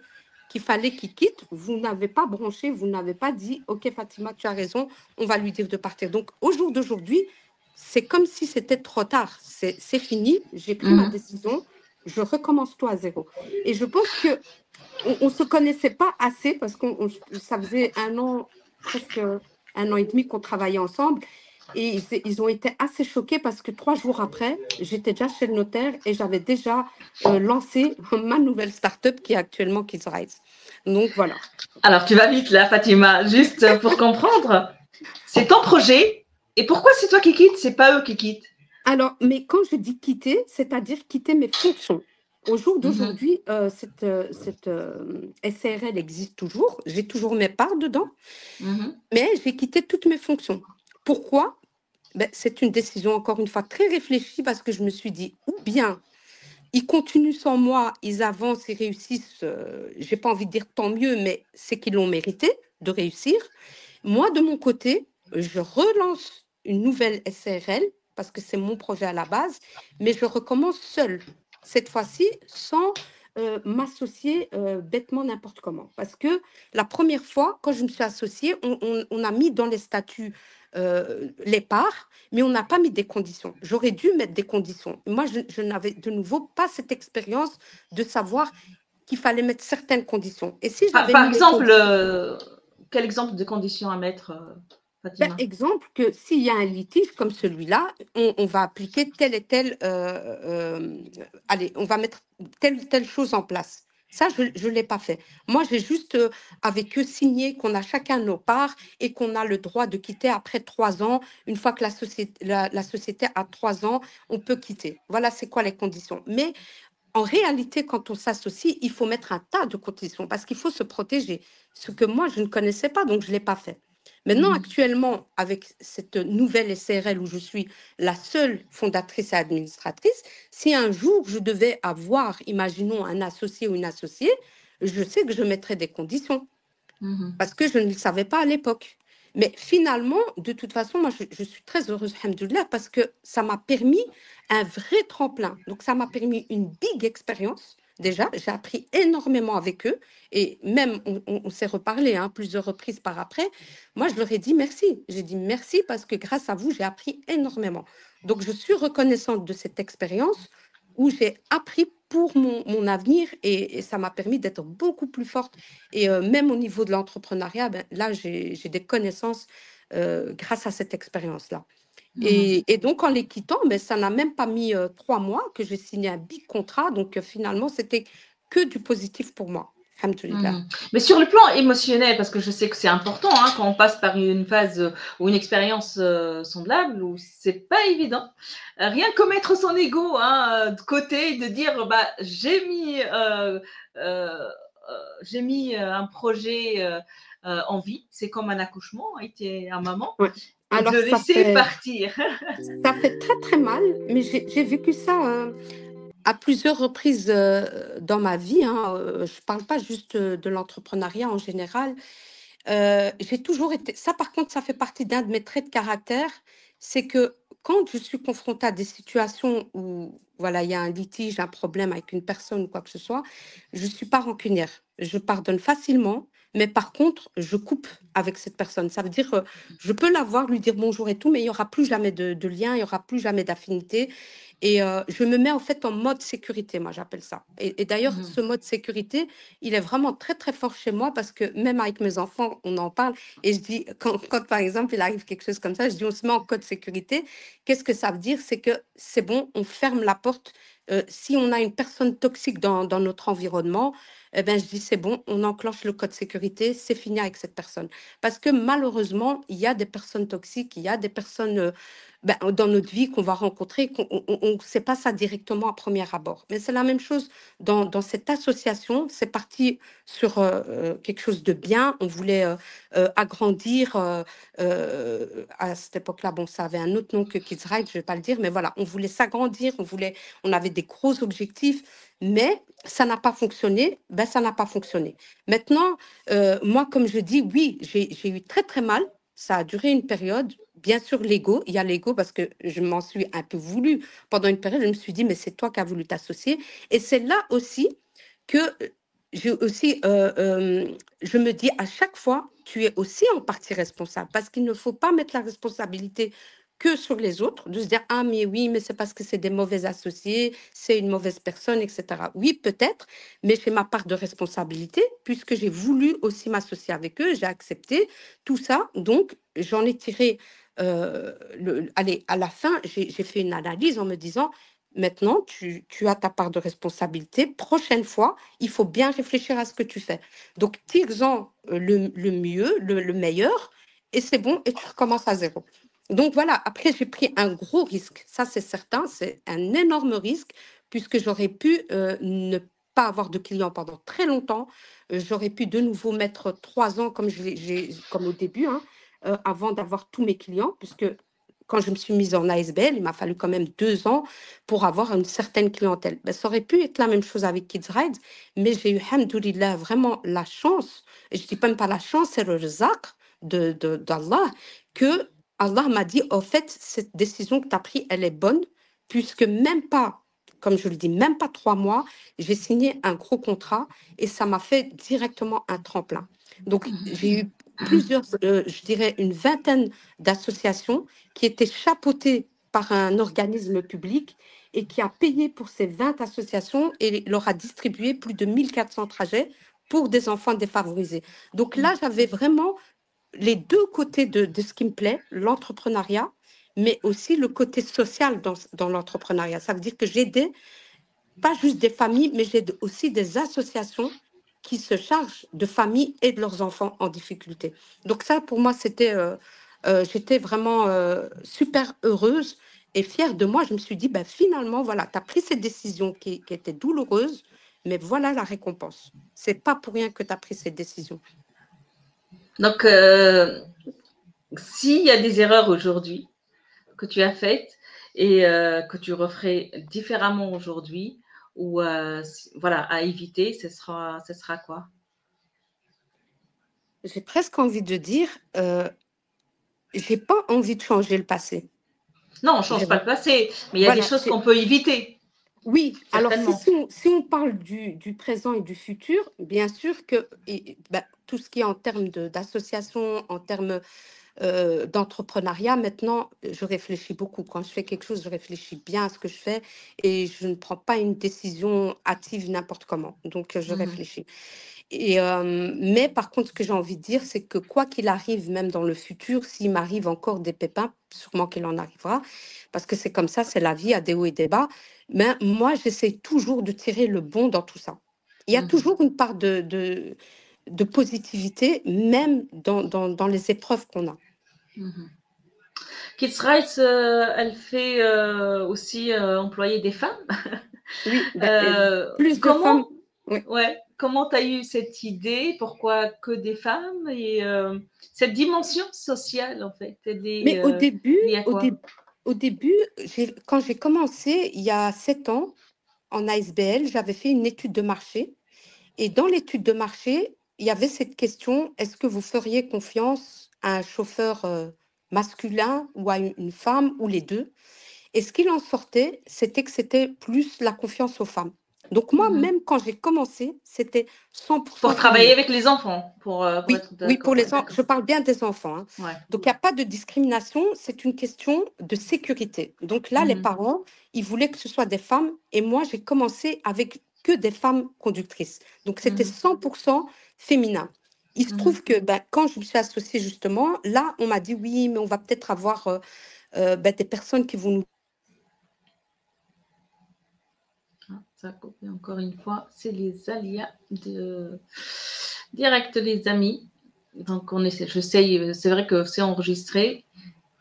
qu'il fallait qu'il quitte, vous n'avez pas branché, vous n'avez pas dit, OK, Fatima, tu as raison, on va lui dire de partir. Donc, au jour d'aujourd'hui, c'est comme si c'était trop tard. C'est fini, j'ai pris ma Mhm. décision, je recommence tout à zéro. Et je pense que on se connaissait pas assez parce ça faisait un an, presque un an et demi qu'on travaillait ensemble. Et ils ont été assez choqués parce que 3 jours après, j'étais déjà chez le notaire et j'avais déjà lancé ma nouvelle start-up qui est actuellement Kids Rise. Donc voilà. Alors, tu vas vite là, Fatima, juste pour comprendre. C'est ton projet. Et pourquoi c'est toi qui quittes? C'est pas eux qui quittent. Alors, mais quand je dis quitter, c'est-à-dire quitter mes fonctions. Au jour Mhm. d'aujourd'hui, cette SARL existe toujours. J'ai toujours mes parts dedans, Mhm. mais j'ai quitté toutes mes fonctions. Pourquoi? Ben, c'est une décision, encore une fois, très réfléchie parce que je me suis dit, ou bien ils continuent sans moi, ils avancent, ils réussissent, j'ai pas envie de dire tant mieux, mais c'est qu'ils l'ont mérité de réussir. Moi, de mon côté, je relance une nouvelle SARL parce que c'est mon projet à la base, mais je recommence seule. Cette fois-ci, sans m'associer bêtement n'importe comment. Parce que la première fois, quand je me suis associée, on a mis dans les statuts les parts, mais on n'a pas mis des conditions. J'aurais dû mettre des conditions. Moi, je n'avais de nouveau pas cette expérience de savoir qu'il fallait mettre certaines conditions. Et si j'avais Par mis les exemple, conditions, quel exemple de conditions à mettre, ben, Fatima? exemple que s'il y a un litige comme celui-là, on va appliquer telle et telle, allez, on va mettre telle ou telle chose en place. Ça, je ne l'ai pas fait. Moi, j'ai juste avec eux signé qu'on a chacun nos parts et qu'on a le droit de quitter après 3 ans. Une fois que la société a 3 ans, on peut quitter. Voilà, c'est quoi les conditions. Mais en réalité, quand on s'associe, il faut mettre un tas de conditions parce qu'il faut se protéger. Ce que moi, je ne connaissais pas, donc je ne l'ai pas fait. Maintenant, Mhm. actuellement, avec cette nouvelle SARL où je suis la seule fondatrice et administratrice, si un jour je devais avoir, imaginons, un associé ou une associée, je sais que je mettrais des conditions Mhm. parce que je ne le savais pas à l'époque. Mais finalement, de toute façon, moi, je suis très heureuse, alhamdoulilah, parce que ça m'a permis un vrai tremplin. Donc, ça m'a permis une big expérience. Déjà, j'ai appris énormément avec eux. Et même, on s'est reparlé plusieurs reprises par après. Moi, je leur ai dit merci. J'ai dit merci parce que grâce à vous, j'ai appris énormément. Donc, je suis reconnaissante de cette expérience où j'ai appris pour mon avenir et ça m'a permis d'être beaucoup plus forte et même au niveau de l'entrepreneuriat, ben, là, j'ai des connaissances grâce à cette expérience-là. Mhm. Et donc, en les quittant, ben, ça n'a même pas mis 3 mois que j'ai signé un big contrat. Donc, finalement, c'était que du positif pour moi. Alhamdoulilah. Mhm. Mais sur le plan émotionnel, parce que je sais que c'est important quand on passe par une phase ou une expérience semblable, où c'est pas évident. Rien que mettre son ego de côté, de dire bah j'ai mis un projet en vie, c'est comme un accouchement, été un maman, Ouais. et de Alors, le laisser partir. ça fait très, très mal, mais j'ai vécu ça à plusieurs reprises dans ma vie. Je ne parle pas juste de l'entrepreneuriat en général. J'ai toujours été. Ça, par contre, ça fait partie d'un de mes traits de caractère. C'est que quand je suis confrontée à des situations où voilà, il y a un litige, un problème avec une personne ou quoi que ce soit, je ne suis pas rancunière. Je pardonne facilement, mais par contre, je coupe avec cette personne. Ça veut dire, je peux la voir, lui dire bonjour et tout, mais il n'y aura plus jamais de lien, il n'y aura plus jamais d'affinité. Et je me mets en fait en mode sécurité, moi j'appelle ça. Et d'ailleurs, Mhm. ce mode sécurité, il est vraiment très très fort chez moi parce que même avec mes enfants, on en parle. Et je dis, quand par exemple il arrive quelque chose comme ça, je dis on se met en code sécurité. Qu'est-ce que ça veut dire? C'est que c'est bon, on ferme la porte. Si on a une personne toxique dans notre environnement, eh ben, je dis c'est bon, on enclenche le code sécurité, c'est fini avec cette personne. Parce que malheureusement, il y a des personnes toxiques, il y a des personnes ben, dans notre vie qu'on va rencontrer, on ne sait pas ça directement à premier abord. Mais c'est la même chose dans cette association. C'est parti sur quelque chose de bien. On voulait agrandir. À cette époque-là, bon, ça avait un autre nom que Kids Right, je ne vais pas le dire, mais voilà, on voulait s'agrandir, on avait des gros objectifs, mais ça n'a pas fonctionné. Ben, ça n'a pas fonctionné. Maintenant, moi, comme je dis, oui, j'ai eu très, très mal. Ça a duré une période. Bien sûr, l'ego, il y a l'ego parce que je m'en suis un peu voulu. Pendant une période, je me suis dit, mais c'est toi qui as voulu t'associer. Et c'est là aussi que j'ai aussi, je me dis à chaque fois, tu es aussi en partie responsable parce qu'il ne faut pas mettre la responsabilité que sur les autres, de se dire, ah, mais oui, mais c'est parce que c'est des mauvais associés, c'est une mauvaise personne, etc. Oui, peut-être, mais j'ai ma part de responsabilité puisque j'ai voulu aussi m'associer avec eux, j'ai accepté tout ça. Donc, j'en ai tiré, allez, à la fin, j'ai fait une analyse en me disant, maintenant, tu as ta part de responsabilité. Prochaine fois, il faut bien réfléchir à ce que tu fais. Donc, tire-en le mieux, le meilleur, et c'est bon, et tu recommences à zéro. Donc voilà, après, j'ai pris un gros risque. Ça, c'est certain, c'est un énorme risque, puisque j'aurais pu ne pas avoir de clients pendant très longtemps. J'aurais pu de nouveau mettre 3 ans, comme au début, hein, avant d'avoir tous mes clients, puisque quand je me suis mise en ASBL, il m'a fallu quand même 2 ans pour avoir une certaine clientèle. Ben, ça aurait pu être la même chose avec Kids Ride, mais j'ai eu, alhamdoulilah, vraiment la chance, et je ne dis même pas la chance, c'est le rizq d'Allah, que Allah m'a dit, au fait, cette décision que tu as prise, elle est bonne, puisque même pas, comme je le dis, même pas 3 mois, j'ai signé un gros contrat et ça m'a fait directement un tremplin. Donc, j'ai eu plusieurs, je dirais une vingtaine d'associations qui étaient chapeautées par un organisme public et qui a payé pour ces 20 associations et leur a distribué plus de 1400 trajets pour des enfants défavorisés. Donc là, j'avais vraiment les deux côtés de ce qui me plaît, l'entrepreneuriat, mais aussi le côté social dans l'entrepreneuriat. Ça veut dire que j'aidais pas juste des familles, mais j'aide aussi des associations qui se chargent de familles et de leurs enfants en difficulté. Donc ça, pour moi, j'étais vraiment super heureuse et fière de moi. Je me suis dit, ben, finalement, voilà, tu as pris cette décision qui était douloureuse, mais voilà la récompense. C'est pas pour rien que tu as pris cette décision. Donc, s'il y a des erreurs aujourd'hui que tu as faites et que tu referais différemment aujourd'hui, ou voilà, à éviter, ce sera quoi? J'ai presque envie de dire, j'ai pas envie de changer le passé. Non, on ne change pas Vraiment. le passé, mais il y a des Voilà, choses qu'on peut éviter, oui, alors certainement. si on parle du présent et du futur, bien sûr que ben, tout ce qui est en termes d'association, en termes d'entrepreneuriat, maintenant, je réfléchis beaucoup. Quand je fais quelque chose, je réfléchis bien à ce que je fais et je ne prends pas une décision hâtive n'importe comment. Donc, je Mhm. réfléchis. Mais par contre, ce que j'ai envie de dire, c'est que quoi qu'il arrive, même dans le futur, s'il m'arrive encore des pépins, sûrement qu'il en arrivera, parce que c'est comme ça, c'est la vie, à des hauts et des bas, mais moi, j'essaie toujours de tirer le bon dans tout ça. Il y a Mhm. toujours une part de positivité, même dans les épreuves qu'on a. Mhm. Kids Rights, elle fait aussi employer des femmes. Oui, ben, plus de femmes. Comment, Oui. ouais, comment tu as eu cette idée? Pourquoi que des femmes? Et cette dimension sociale, en fait, elle est Mais au début, liée à quoi? au début, quand j'ai commencé il y a 7 ans en ASBL, j'avais fait une étude de marché. Et dans l'étude de marché, il y avait cette question, est-ce que vous feriez confiance à un chauffeur masculin ou à une femme ou les deux? Et ce qu'il en sortait, c'était que c'était plus la confiance aux femmes. Donc moi, Mhm. même quand j'ai commencé, c'était 100% Pour travailler féminin. avec les enfants, pour Oui, être oui, d'accord. Ouais, d'accord. je parle bien des enfants, hein. Ouais. Donc, il n'y a pas de discrimination, c'est une question de sécurité. Donc là, les Mhm. parents, ils voulaient que ce soit des femmes et moi, j'ai commencé avec que des femmes conductrices. Donc, c'était Mhm. 100% féminin. Il se Mhm. trouve que ben, quand je me suis associée justement, là, on m'a dit oui, mais on va peut-être avoir ben, des personnes qui vont nous... Ah, ça a coupé encore une fois. C'est les aléas de direct, les amis. Donc, on essaie, j'essaye, c'est vrai que c'est enregistré.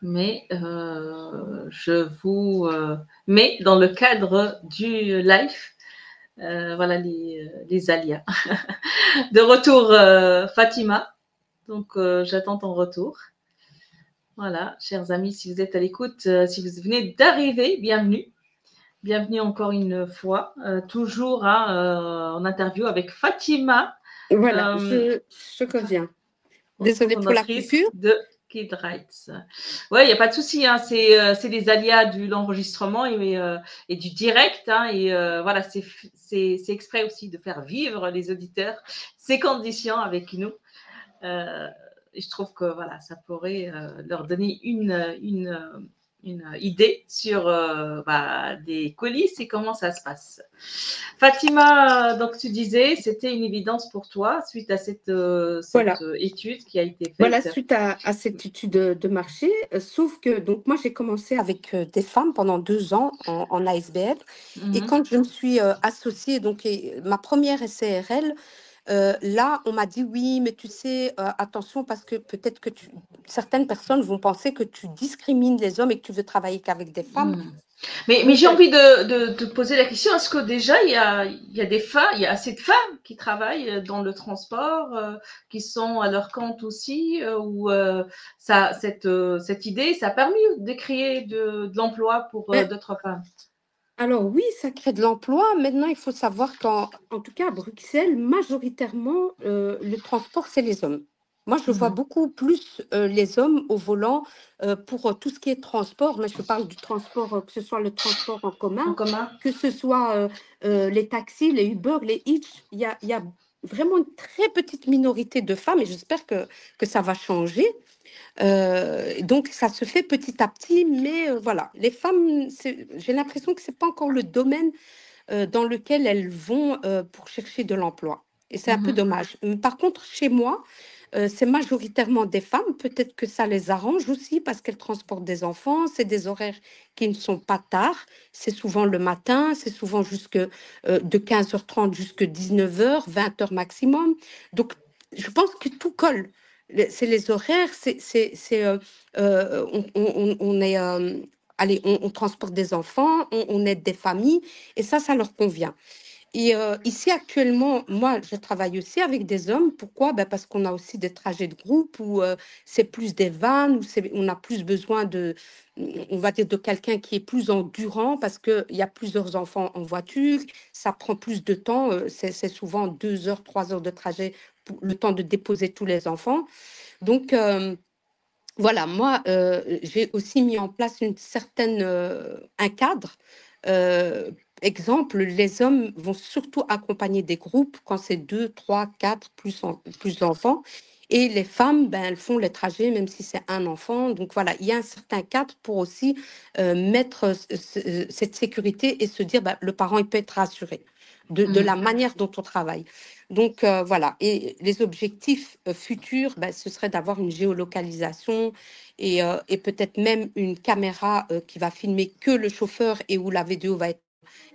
mais je vous mets dans le cadre du live. Voilà les alias. De retour, Fatima. Donc, j'attends ton retour. Voilà, chers amis, si vous êtes à l'écoute, si vous venez d'arriver, bienvenue. Bienvenue encore une fois, toujours en interview avec Fatima, Voilà, je reviens. Désolée pour la fondatrice coupure. de Kid Rights. Oui, il n'y a pas de souci, hein, c'est les aléas de l'enregistrement et du direct. Hein, et voilà, c'est exprès aussi de faire vivre les auditeurs ces conditions avec nous. Et je trouve que voilà, ça pourrait leur donner une idée sur des coulisses et comment ça se passe. Fatima, donc tu disais, c'était une évidence pour toi suite à cette Voilà. étude qui a été Voilà, faite. suite à cette étude de marché, sauf que donc moi j'ai commencé avec des femmes pendant 2 ans en ASBL et Mhm. quand je me suis associée, donc ma première SCRL, là on m'a dit oui, mais tu sais, attention parce que peut-être que certaines personnes vont penser que tu discrimines les hommes et que tu veux travailler qu'avec des femmes. Mhm. Mais Donc, j'ai envie de poser la question, est-ce que déjà il y a des femmes, il y a assez de femmes qui travaillent dans le transport, qui sont à leur compte aussi, ou cette idée, ça a permis de créer de l'emploi pour ben, d'autres femmes? alors oui, ça crée de l'emploi. Maintenant, il faut savoir en tout cas à Bruxelles, majoritairement, le transport, c'est les hommes. Moi, je vois Mhm. beaucoup plus les hommes au volant pour tout ce qui est transport, mais je parle du transport, que ce soit le transport en En commun, commun? que ce soit les taxis, les Uber, les Hitch. Il y a vraiment une très petite minorité de femmes et j'espère que ça va changer. Donc ça se fait petit à petit, mais voilà, les femmes, j'ai l'impression que c'est pas encore le domaine dans lequel elles vont pour chercher de l'emploi. Et c'est un peu Mhm. dommage. Par contre, chez moi, c'est majoritairement des femmes. Peut-être que ça les arrange aussi parce qu'elles transportent des enfants. C'est des horaires qui ne sont pas tard. C'est souvent le matin. C'est souvent de 15h30 jusqu'à 19h, 20h maximum. Donc, je pense que tout colle. C'est les horaires. On est... allez, on transporte des enfants, on aide des familles, et ça leur convient. Et ici, actuellement, moi, je travaille aussi avec des hommes. Pourquoi? Ben, parce qu'on a aussi des trajets de groupe où c'est plus des vannes, où on a plus besoin on va dire, de quelqu'un qui est plus endurant parce qu'il y a plusieurs enfants en voiture. Ça prend plus de temps. C'est souvent 2 heures, 3 heures de trajet pour le temps de déposer tous les enfants. Donc, voilà, moi, j'ai aussi mis en place un cadre. Euh, Exemple, les hommes vont surtout accompagner des groupes quand c'est 2, 3, 4, plus d'enfants. Et les femmes, ben, elles font les trajets même si c'est un enfant. Donc voilà, il y a un certain cadre pour aussi mettre cette sécurité et se dire, ben, le parent, il peut être rassuré de la Mhm. manière dont on travaille. Donc voilà, et les objectifs futurs, ben, ce serait d'avoir une géolocalisation et peut-être même une caméra qui va filmer que le chauffeur et où la vidéo va être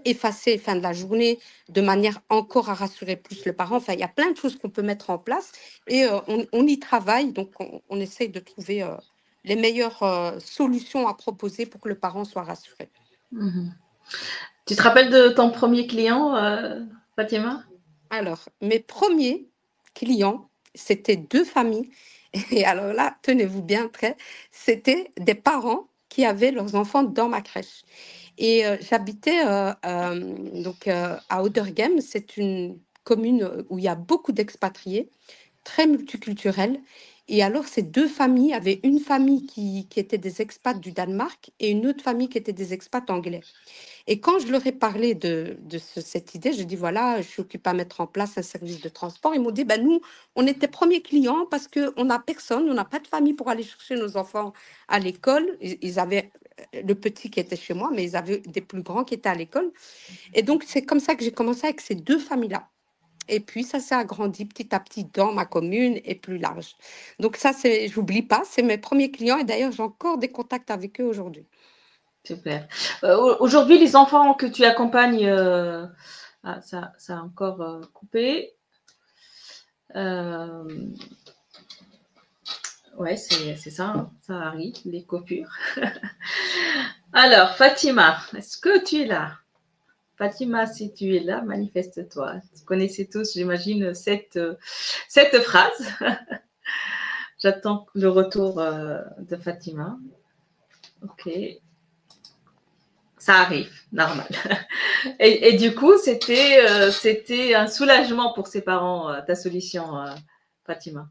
effacée fin de la journée, de manière encore à rassurer plus le parent. Enfin, il y a plein de choses qu'on peut mettre en place et on y travaille. Donc, on essaye de trouver les meilleures solutions à proposer pour que le parent soit rassuré. Mhm. Tu te rappelles de ton premier client, Fatima? Alors, mes premiers clients, c'était 2 familles. Et alors là, tenez-vous bien prêts, c'était des parents qui avaient leurs enfants dans ma crèche. Et j'habitais donc à Oudergem, c'est une commune où il y a beaucoup d'expatriés, très multiculturelle. Et alors, ces 2 familles avaient une famille qui était des expats du Danemark et une autre famille qui était des expats anglais. Et quand je leur ai parlé de cette idée, je dis voilà, je suis occupée à mettre en place un service de transport. Ils m'ont dit ben nous, on était premiers clients parce qu'on n'a personne, on n'a pas de famille pour aller chercher nos enfants à l'école. Ils avaient le petit qui était chez moi, mais ils avaient des plus grands qui étaient à l'école. Et donc, c'est comme ça que j'ai commencé avec ces 2 familles-là. Et puis, ça s'est agrandi petit à petit dans ma commune et plus large. Donc, ça, j'oublie pas, c'est mes premiers clients. Et d'ailleurs, j'ai encore des contacts avec eux aujourd'hui. Super. Aujourd'hui, les enfants que tu accompagnes, ça a encore coupé. Euh, Ouais, c'est ça, hein, ça arrive, les coupures. Alors, Fatima, est-ce que tu es là? Fatima, si tu es là, manifeste-toi. Vous connaissez tous, j'imagine, cette phrase. J'attends le retour de Fatima. Ok. Ça arrive, normal. Et du coup, c'était un soulagement pour ses parents, ta solution, Fatima.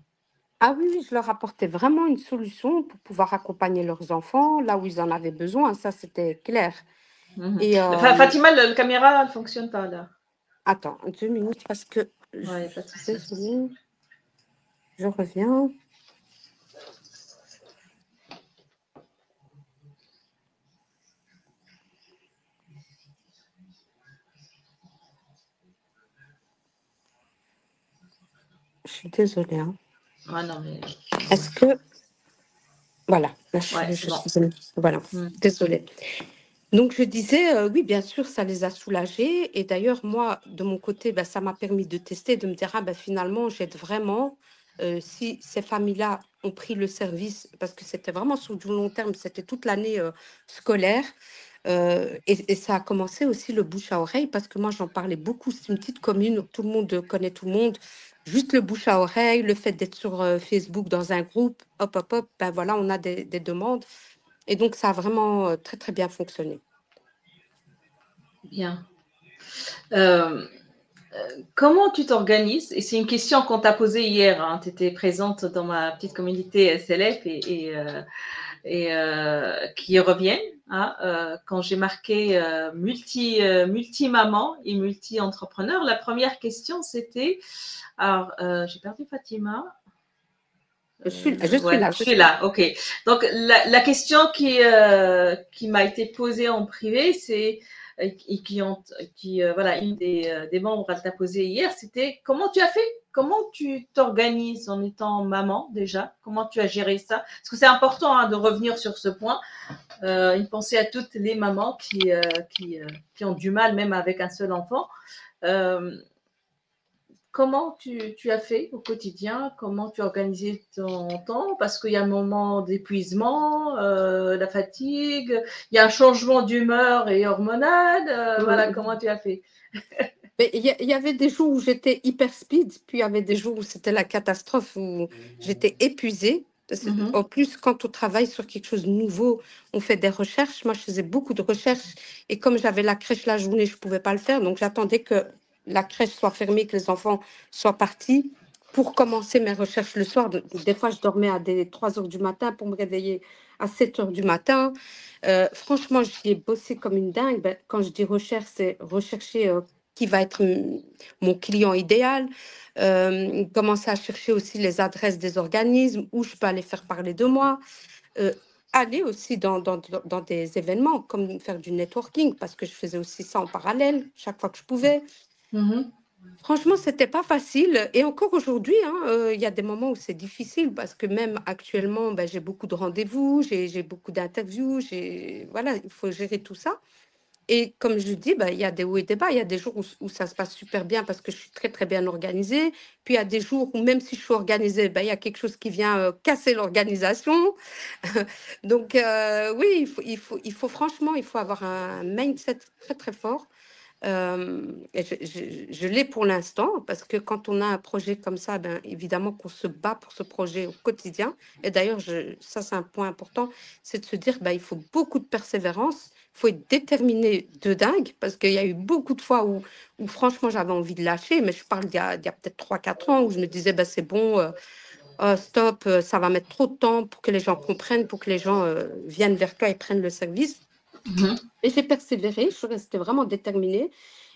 Ah oui, oui, je leur apportais vraiment une solution pour pouvoir accompagner leurs enfants là où ils en avaient besoin, ça c'était clair. Mhm. Et Fatima, la caméra ne fonctionne pas là. attends, 2 minutes parce que Ouais, pas de souci. désolée, je reviens. Je suis désolée, hein. Ah non, mais. Est-ce que voilà, là Ouais, je c'est bon. suis voilà, Mm. désolée. Donc je disais, oui, bien sûr, ça les a soulagés. Et d'ailleurs, moi, de mon côté, ben, ça m'a permis de tester, de me dire, ah ben finalement, j'aide vraiment. Si ces familles-là ont pris le service, parce que c'était vraiment sur du long terme, c'était toute l'année scolaire. Et ça a commencé aussi le bouche à oreille, parce que moi, j'en parlais beaucoup. C'est une petite commune où tout le monde connaît tout le monde. Juste le bouche à oreille, le fait d'être sur Facebook dans un groupe, hop, hop, hop, ben voilà, on a des demandes. Et donc, ça a vraiment très, très bien fonctionné. Bien. Euh, Comment tu t'organises? Et c'est une question qu'on t'a posée hier. Hein. Tu étais présente dans ma petite communauté SLF qui reviennent. Hein, quand j'ai marqué multi-maman et multi-entrepreneur, la première question c'était, alors j'ai perdu Fatima. Je suis Ouais, là, je je suis suis là. là, ok. Donc la question qui m'a été posée en privé, c'est voilà, une des membres elle t'a posé hier, c'était comment tu as fait, comment tu t'organises en étant maman déjà, comment tu as géré ça, parce que c'est important hein, de revenir sur ce point. Une pensée à toutes les mamans qui ont du mal même avec un seul enfant. Euh, Comment tu as fait au quotidien? Comment tu as organisé ton temps? Parce qu'il y a un moment d'épuisement, la fatigue, il y a un changement d'humeur et hormonal. Voilà, comment tu as fait? Mais il y avait des jours où j'étais hyper speed, puis il y avait des jours où c'était la catastrophe, où j'étais épuisée. En plus, quand on travaille sur quelque chose de nouveau, on fait des recherches. Moi, je faisais beaucoup de recherches. Et comme j'avais la crèche la journée, je ne pouvais pas le faire. Donc, j'attendais que la crèche soit fermée, que les enfants soient partis pour commencer mes recherches le soir. Des fois, je dormais à 3 heures du matin pour me réveiller à 7 heures du matin. Franchement, j'y ai bossé comme une dingue. Ben, quand je dis recherche, c'est rechercher qui va être mon client idéal. Commencer à chercher aussi les adresses des organismes où je peux aller faire parler de moi. Euh, Aller aussi dans des événements, comme faire du networking, parce que je faisais aussi ça en parallèle, chaque fois que je pouvais. Mhm. Franchement, c'était pas facile. Et encore aujourd'hui, hein, il y a des moments où c'est difficile, parce que même actuellement, ben, j'ai beaucoup de rendez-vous, j'ai beaucoup d'interviews, voilà, il faut gérer tout ça. Et comme je dis, bah, il y a des hauts et des bas. Il y a des jours où ça se passe super bien parce que je suis très, très bien organisée. Puis il y a des jours où même si je suis organisée, bah, il y a quelque chose qui vient casser l'organisation. Donc oui, il faut franchement, il faut avoir un mindset très, très fort. Et je l'ai pour l'instant parce que quand on a un projet comme ça, ben, évidemment qu'on se bat pour ce projet au quotidien. Et d'ailleurs, ça c'est un point important, c'est de se dire ben, il faut beaucoup de persévérance, il faut être déterminé de dingue parce qu'il y a eu beaucoup de fois où franchement j'avais envie de lâcher, mais je parle d'il y a peut-être 3 4 ans où je me disais ben, c'est bon, stop, ça va mettre trop de temps pour que les gens comprennent, pour que les gens viennent vers toi et prennent le service. Mhm. Et j'ai persévéré, je suis restée vraiment déterminée.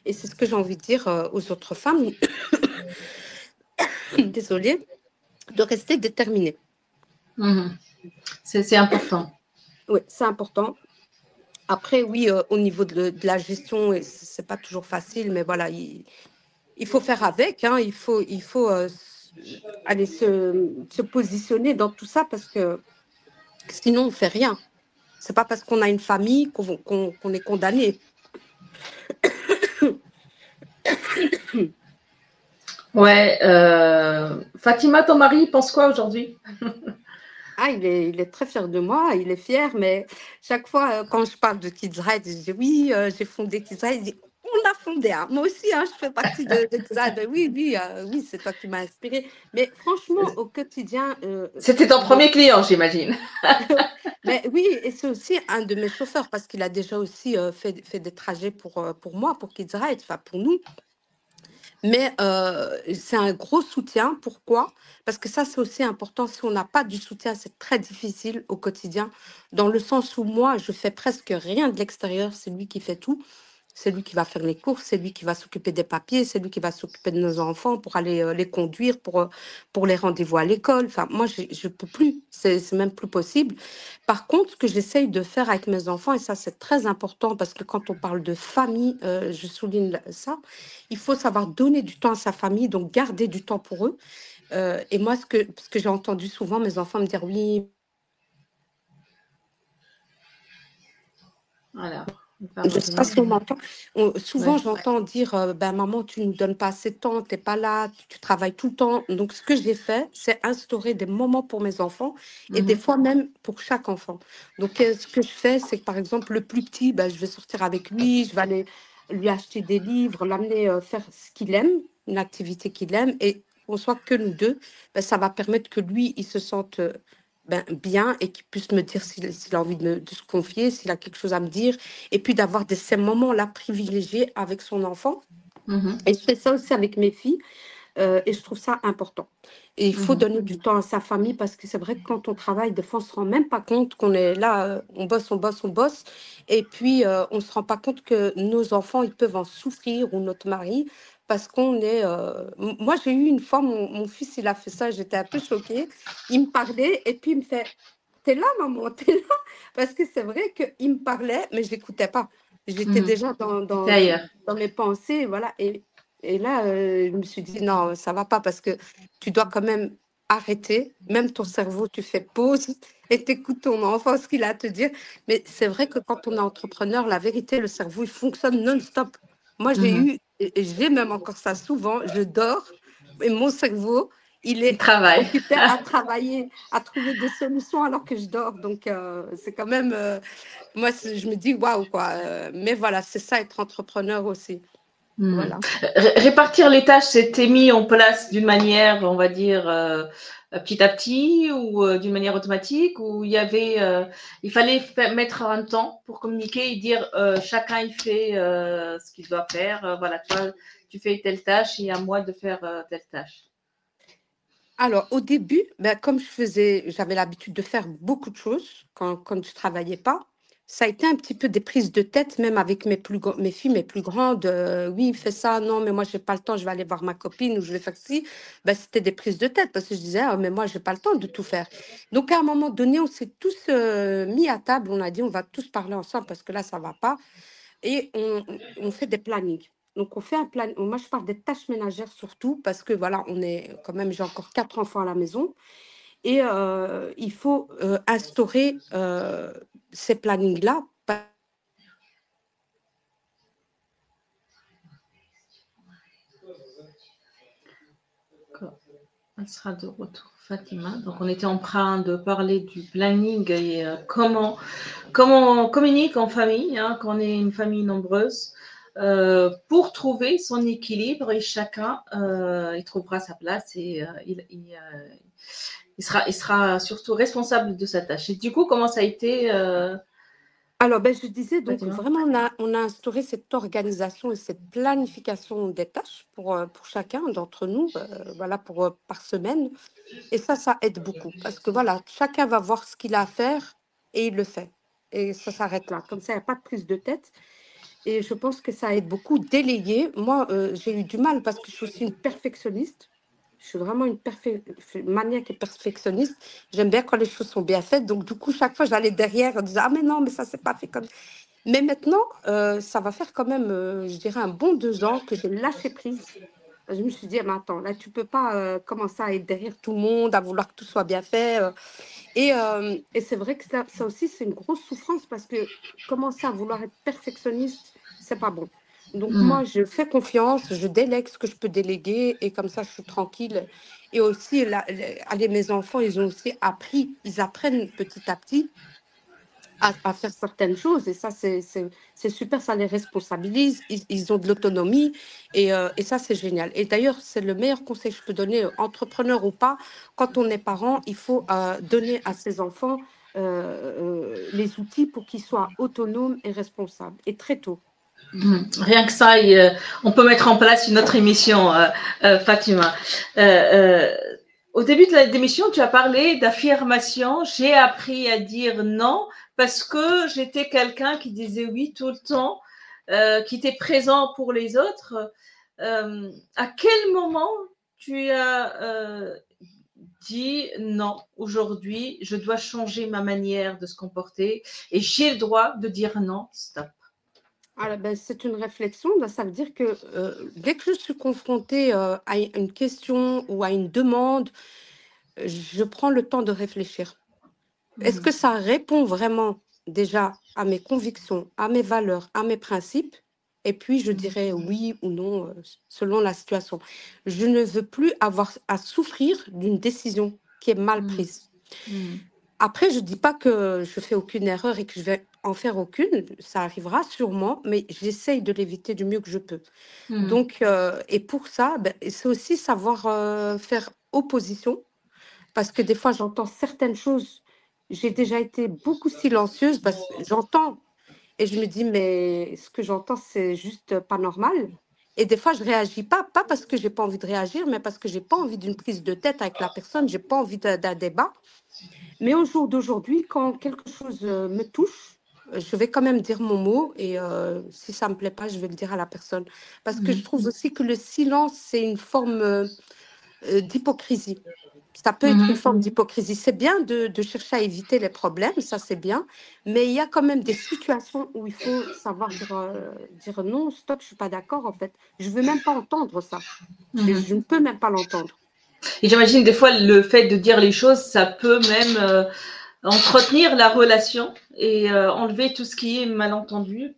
Et c'est ce que j'ai envie de dire aux autres femmes, désolée, de rester déterminée. Mhm. C'est important. Oui, c'est important. Après, oui, au niveau de la gestion, et c'est pas toujours facile, mais voilà, il faut faire avec, hein, il faut aller se positionner dans tout ça parce que sinon, on fait rien. C'est pas parce qu'on a une famille qu'on est condamné. Ouais. Fatima, ton mari, il pense quoi aujourd'hui? Ah, il est très fier de moi, il est fier, mais chaque fois, quand je parle de Kids Ride, je dis oui, j'ai fondé Kids Ride. Il dit, on l'a fondé, hein. Moi aussi, hein, je fais partie de Kids Ride. Ben oui, oui, oui, c'est toi qui m'as inspiré. Mais franchement, au quotidien, C'était ton premier client, j'imagine. mais oui, et c'est aussi un de mes chauffeurs parce qu'il a déjà aussi fait des trajets pour moi, pour Kids Ride, enfin pour nous. Mais c'est un gros soutien. Pourquoi? Parce que ça, c'est aussi important. Si on n'a pas du soutien, c'est très difficile au quotidien, dans le sens où moi, je fais presque rien de l'extérieur, c'est lui qui fait tout. C'est lui qui va faire les courses, c'est lui qui va s'occuper des papiers, c'est lui qui va s'occuper de nos enfants pour aller les conduire pour les rendez-vous à l'école. Enfin, moi, je peux plus, c'est même plus possible. Par contre, ce que j'essaye de faire avec mes enfants, et ça, c'est très important parce que quand on parle de famille, je souligne ça, il faut savoir donner du temps à sa famille, donc garder du temps pour eux. Et moi, parce que j'ai entendu souvent mes enfants me dire oui. Voilà. Je ne sais pas si on m'entend. Souvent, Ouais. j'entends dire ben, maman, tu ne nous donnes pas assez de temps, tu n'es pas là, tu travailles tout le temps. Donc, ce que j'ai fait, c'est instaurer des moments pour mes enfants et des fois même pour chaque enfant. Donc, ce que je fais, c'est que par exemple, le plus petit, ben, je vais sortir avec lui, je vais aller lui acheter des livres, l'amener faire ce qu'il aime, une activité qu'il aime. Et qu'on soit que nous deux, ben, ça va permettre que lui, il se sente ben, bien et qu'il puisse me dire s'il a envie de se confier, s'il a quelque chose à me dire et puis d'avoir ces moments-là privilégiés avec son enfant. Mhm. Et je fais ça aussi avec mes filles et je trouve ça important. Et il faut Mhm. donner du temps à sa famille parce que c'est vrai que quand on travaille, des fois, on ne se rend même pas compte qu'on est là, on bosse, on bosse, on bosse. Et puis, on ne se rend pas compte que nos enfants, ils peuvent en souffrir ou notre mari parce qu'on est... Moi, j'ai eu une fois, mon fils, il a fait ça, j'étais un peu choquée. Il me parlait et puis il me fait, t'es là, maman, t'es là. Parce que c'est vrai qu'il me parlait, mais je n'écoutais pas. J'étais Mhm. déjà C'était ailleurs. dans mes pensées, voilà. Et là, je me suis dit, non, ça va pas parce que tu dois quand même arrêter. Même ton cerveau, tu fais pause et t'écoutes ton enfant, ce qu'il a à te dire. Mais c'est vrai que quand on est entrepreneur, la vérité, le cerveau, il fonctionne non-stop. Moi, Mhm. et j'ai même encore ça souvent, je dors et mon cerveau, il Il est travaille. occupé à travailler, à trouver des solutions alors que je dors. Donc, c'est quand même, moi, je me dis, waouh, quoi. Mais voilà, c'est ça, être entrepreneur aussi. Mhm. Voilà. Répartir les tâches, c'était mis en place d'une manière, on va dire, petit à petit ou d'une manière automatique, où il fallait mettre un temps pour communiquer et dire chacun il fait ce qu'il doit faire. Voilà, toi, tu fais telle tâche et à moi de faire telle tâche. Alors, au début, ben, comme j'avais l'habitude de faire beaucoup de choses quand je travaillais pas, ça a été un petit peu des prises de tête, même avec mes filles, mes plus grandes. Oui, fais ça, non, mais moi, j'ai pas le temps, je vais aller voir ma copine ou je vais faire ci. Ben, c'était des prises de tête parce que je disais, ah, mais moi, j'ai pas le temps de tout faire. Donc, à un moment donné, on s'est tous mis à table, on a dit, on va tous parler ensemble parce que là, ça va pas. Et on fait des plannings. Donc, on fait un plan. Moi, je parle des tâches ménagères surtout parce que voilà, on est quand même, j'ai encore 4 enfants à la maison et il faut instaurer ces plannings-là. Elle sera de retour, Fatima. Donc, on était en train de parler du planning et comment on communique en famille, hein, quand on est une famille nombreuse, pour trouver son équilibre et chacun il trouvera sa place et il sera surtout responsable de sa tâche. Et du coup, comment ça a été, Alors, ben, je disais, donc Fatima? vraiment, on a instauré cette organisation et cette planification des tâches pour chacun d'entre nous, voilà, par semaine. Et ça aide beaucoup parce que voilà, chacun va voir ce qu'il a à faire et il le fait. Et ça s'arrête là. Comme ça, il n'y a pas de prise de tête. Et je pense que ça aide beaucoup. Déléguer, moi, j'ai eu du mal parce que je suis aussi une perfectionniste. Je suis vraiment maniaque et perfectionniste. J'aime bien quand les choses sont bien faites. Donc, du coup, chaque fois, j'allais derrière en disant, ah, mais non, mais ça, c'est pas fait comme... Mais maintenant, ça va faire quand même, je dirais, un bon 2 ans que j'ai lâché prise. Je me suis dit, ah, mais attends, là, tu peux pas commencer à être derrière tout le monde, à vouloir que tout soit bien fait. Et c'est vrai que ça aussi, c'est une grosse souffrance parce que commencer à vouloir être perfectionniste, c'est pas bon. Donc Mhm. moi, je fais confiance, je délègue ce que je peux déléguer et comme ça, je suis tranquille. Et aussi, allez, mes enfants, ils ont aussi appris, ils apprennent petit à petit à faire certaines choses. Et ça, c'est super, ça les responsabilise, ils ont de l'autonomie et ça, c'est génial. Et d'ailleurs, c'est le meilleur conseil que je peux donner, entrepreneur ou pas, quand on est parent, il faut donner à ses enfants les outils pour qu'ils soient autonomes et responsables, et très tôt. Rien que ça, on peut mettre en place une autre émission, Fatima. Euh, euh, Au début de l'émission, tu as parlé d'affirmation. J'ai appris à dire non parce que j'étais quelqu'un qui disait oui tout le temps, qui était présent pour les autres. À quel moment tu as dit non, aujourd'hui, je dois changer ma manière de se comporter et j'ai le droit de dire non, stop. Alors, ben, c'est une réflexion. Ben, ça veut dire que dès que je suis confrontée à une question ou à une demande, je prends le temps de réfléchir. Est-ce que ça répond vraiment déjà à mes convictions, à mes valeurs, à mes principes? Et puis, je dirais oui ou non selon la situation. Je ne veux plus avoir à souffrir d'une décision qui est mal Mm. prise. Mm. Après, je ne dis pas que je fais aucune erreur et que je vais en faire aucune. Ça arrivera sûrement, mais j'essaye de l'éviter du mieux que je peux. Mm. Donc, et pour ça, ben, c'est aussi savoir faire opposition parce que des fois, j'entends certaines choses. J'ai déjà été beaucoup silencieuse parce que j'entends et je me dis, mais ce que j'entends, c'est juste pas normal. Et des fois, je réagis pas parce que j'ai pas envie de réagir, mais parce que j'ai pas envie d'une prise de tête avec la personne, j'ai pas envie d'un débat. Mais au jour d'aujourd'hui, quand quelque chose me touche, je vais quand même dire mon mot et si ça me plaît pas, je vais le dire à la personne. Parce que je Mm. trouve aussi que le silence, c'est une forme d'hypocrisie. Ça peut être une Mhm. forme d'hypocrisie. C'est bien de chercher à éviter les problèmes, ça c'est bien, mais il y a quand même des situations où il faut savoir dire non, stop, je suis pas d'accord en fait. Je veux même pas entendre ça. Je Mhm. ne peux même pas l'entendre. Et j'imagine des fois le fait de dire les choses, ça peut même entretenir la relation et enlever tout ce qui est malentendu,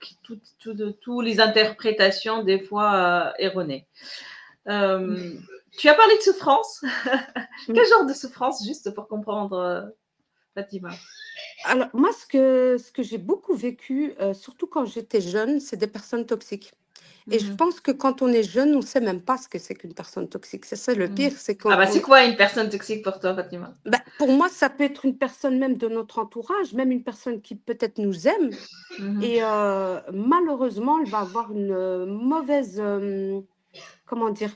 tous les interprétations des fois erronées. Euh, Tu as parlé de souffrance. Mm. Quel genre de souffrance, juste pour comprendre, Fatima? Alors, moi, ce que j'ai beaucoup vécu, surtout quand j'étais jeune, c'est des personnes toxiques. Et je Mhm. pense que quand on est jeune, on ne sait même pas ce que c'est qu'une personne toxique. C'est ça le Mhm. pire, c'est Ah qu'on, bah c'est quoi une personne toxique pour toi, Fatima? ben, pour moi, ça peut être une personne même de notre entourage, même une personne qui peut-être nous aime. Mhm. Et malheureusement, elle va avoir une mauvaise, comment dire,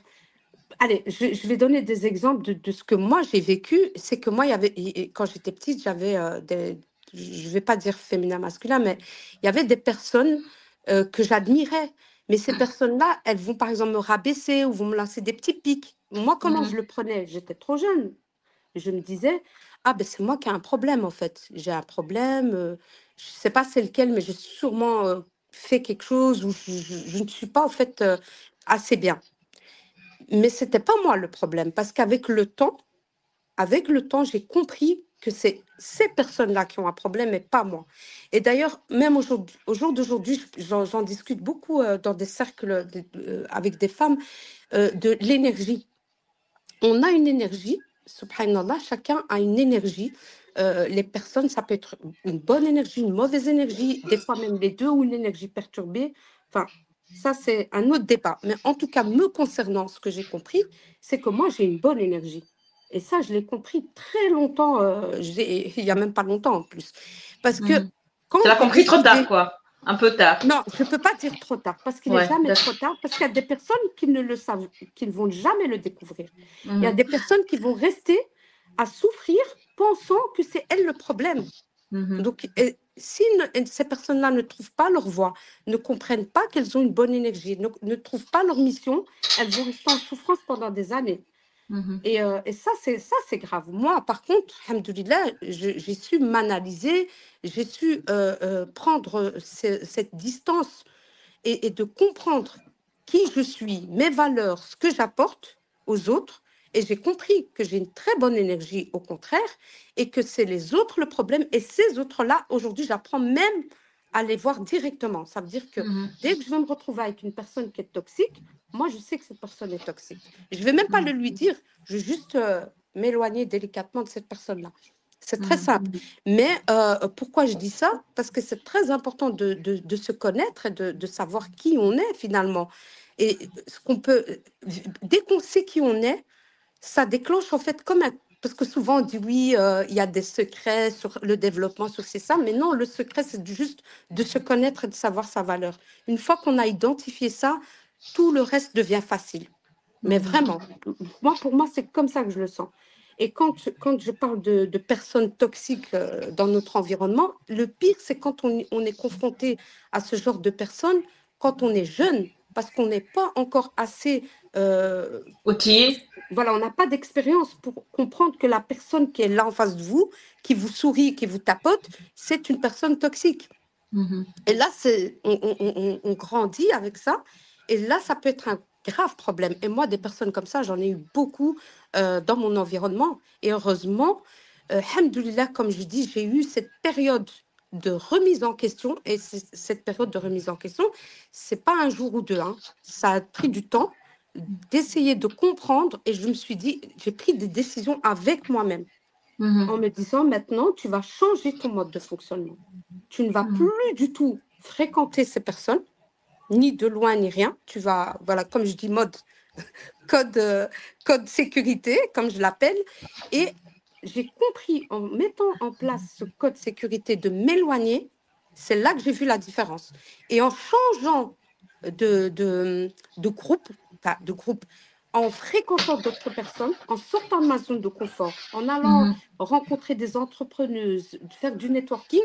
allez, je vais donner des exemples de ce que moi j'ai vécu. C'est que moi, il y avait, et quand j'étais petite, j'avais je ne vais pas dire féminin, masculin, mais il y avait des personnes que j'admirais. Mais ces personnes-là, elles vont par exemple me rabaisser ou vont me lancer des petits pics. Moi, comment je Mhm. le prenais? J'étais trop jeune. Je me disais, ah ben c'est moi qui ai un problème en fait. J'ai un problème, je ne sais pas c'est lequel, mais j'ai sûrement fait quelque chose où je ne suis pas en fait assez bien. Mais c'était pas moi le problème, parce avec le temps, j'ai compris que c'est ces personnes-là qui ont un problème et pas moi. Et d'ailleurs, même aujourd'hui, au jour d'aujourd'hui, j'en discute beaucoup dans des cercles avec des femmes de l'énergie. On a une énergie, subhanallah, chacun a une énergie. Les personnes, ça peut être une bonne énergie, une mauvaise énergie, des fois même les deux ou une énergie perturbée. Enfin, ça, c'est un autre débat. Mais en tout cas, me concernant, ce que j'ai compris, c'est que moi, j'ai une bonne énergie. Et ça, je l'ai compris très longtemps, il n'y a même pas longtemps en plus. Parce que Mhm. quand Tu l'as j'ai compris trop tard, décidé, quoi. Un peu tard. non, je ne peux pas dire trop tard, parce qu'il n'est Ouais, jamais trop d'accord. tard, parce qu'il y a des personnes qui ne le savent, qui ne vont jamais le découvrir. Il y a Mhm. des personnes qui vont rester à souffrir pensant que c'est elles le problème. Mhm. Donc, si ces personnes-là ne trouvent pas leur voie, ne comprennent pas qu'elles ont une bonne énergie, ne trouvent pas leur mission, elles vont rester en souffrance pendant des années. Mhm. Et ça, c'est grave. Moi, par contre, alhamdoulilah, j'ai su m'analyser, j'ai su prendre cette distance et de comprendre qui je suis, mes valeurs, ce que j'apporte aux autres. Et j'ai compris que j'ai une très bonne énergie, au contraire, et que c'est les autres le problème. Et ces autres-là, aujourd'hui, j'apprends même les voir directement. Ça veut dire que dès que je vais me retrouver avec une personne qui est toxique, moi, je sais que cette personne est toxique. Je ne vais même pas le lui dire, je vais juste m'éloigner délicatement de cette personne-là. C'est très simple. Mais pourquoi je dis ça? Parce que c'est très important de se connaître et de savoir qui on est finalement. Et ce qu'on peut, dès qu'on sait qui on est, ça déclenche en fait comme un... Parce que souvent on dit oui, il y a des secrets sur le développement, sur c'est ça, mais non, le secret c'est juste de se connaître et de savoir sa valeur. Une fois qu'on a identifié ça, tout le reste devient facile. Mais vraiment, pour moi, c'est comme ça que je le sens. Et quand je parle de personnes toxiques dans notre environnement, le pire, c'est quand on est confronté à ce genre de personnes, quand on est jeune, parce qu'on n'est pas encore assez... outillé. Voilà, on n'a pas d'expérience pour comprendre que la personne qui est là en face de vous, qui vous sourit, qui vous tapote, c'est une personne toxique. Et là, on grandit avec ça. Et là, ça peut être un grave problème. Et moi, des personnes comme ça, j'en ai eu beaucoup dans mon environnement. Et heureusement, alhamdoulilah, comme je dis, j'ai eu cette période de remise en question. Et cette période de remise en question, c'est pas un jour ou deux. Hein. Ça a pris du temps d'essayer de comprendre. Et je me suis dit, j'ai pris des décisions avec moi-même. En me disant, maintenant, tu vas changer ton mode de fonctionnement. Tu ne vas plus du tout fréquenter ces personnes, ni de loin, ni rien. Tu vas, voilà, comme je dis, code sécurité, comme je l'appelle. Et j'ai compris, en mettant en place ce code sécurité, de m'éloigner. C'est là que j'ai vu la différence. Et en changeant de groupe, en fréquentant d'autres personnes, en sortant de ma zone de confort, en allant rencontrer des entrepreneuses, faire du networking,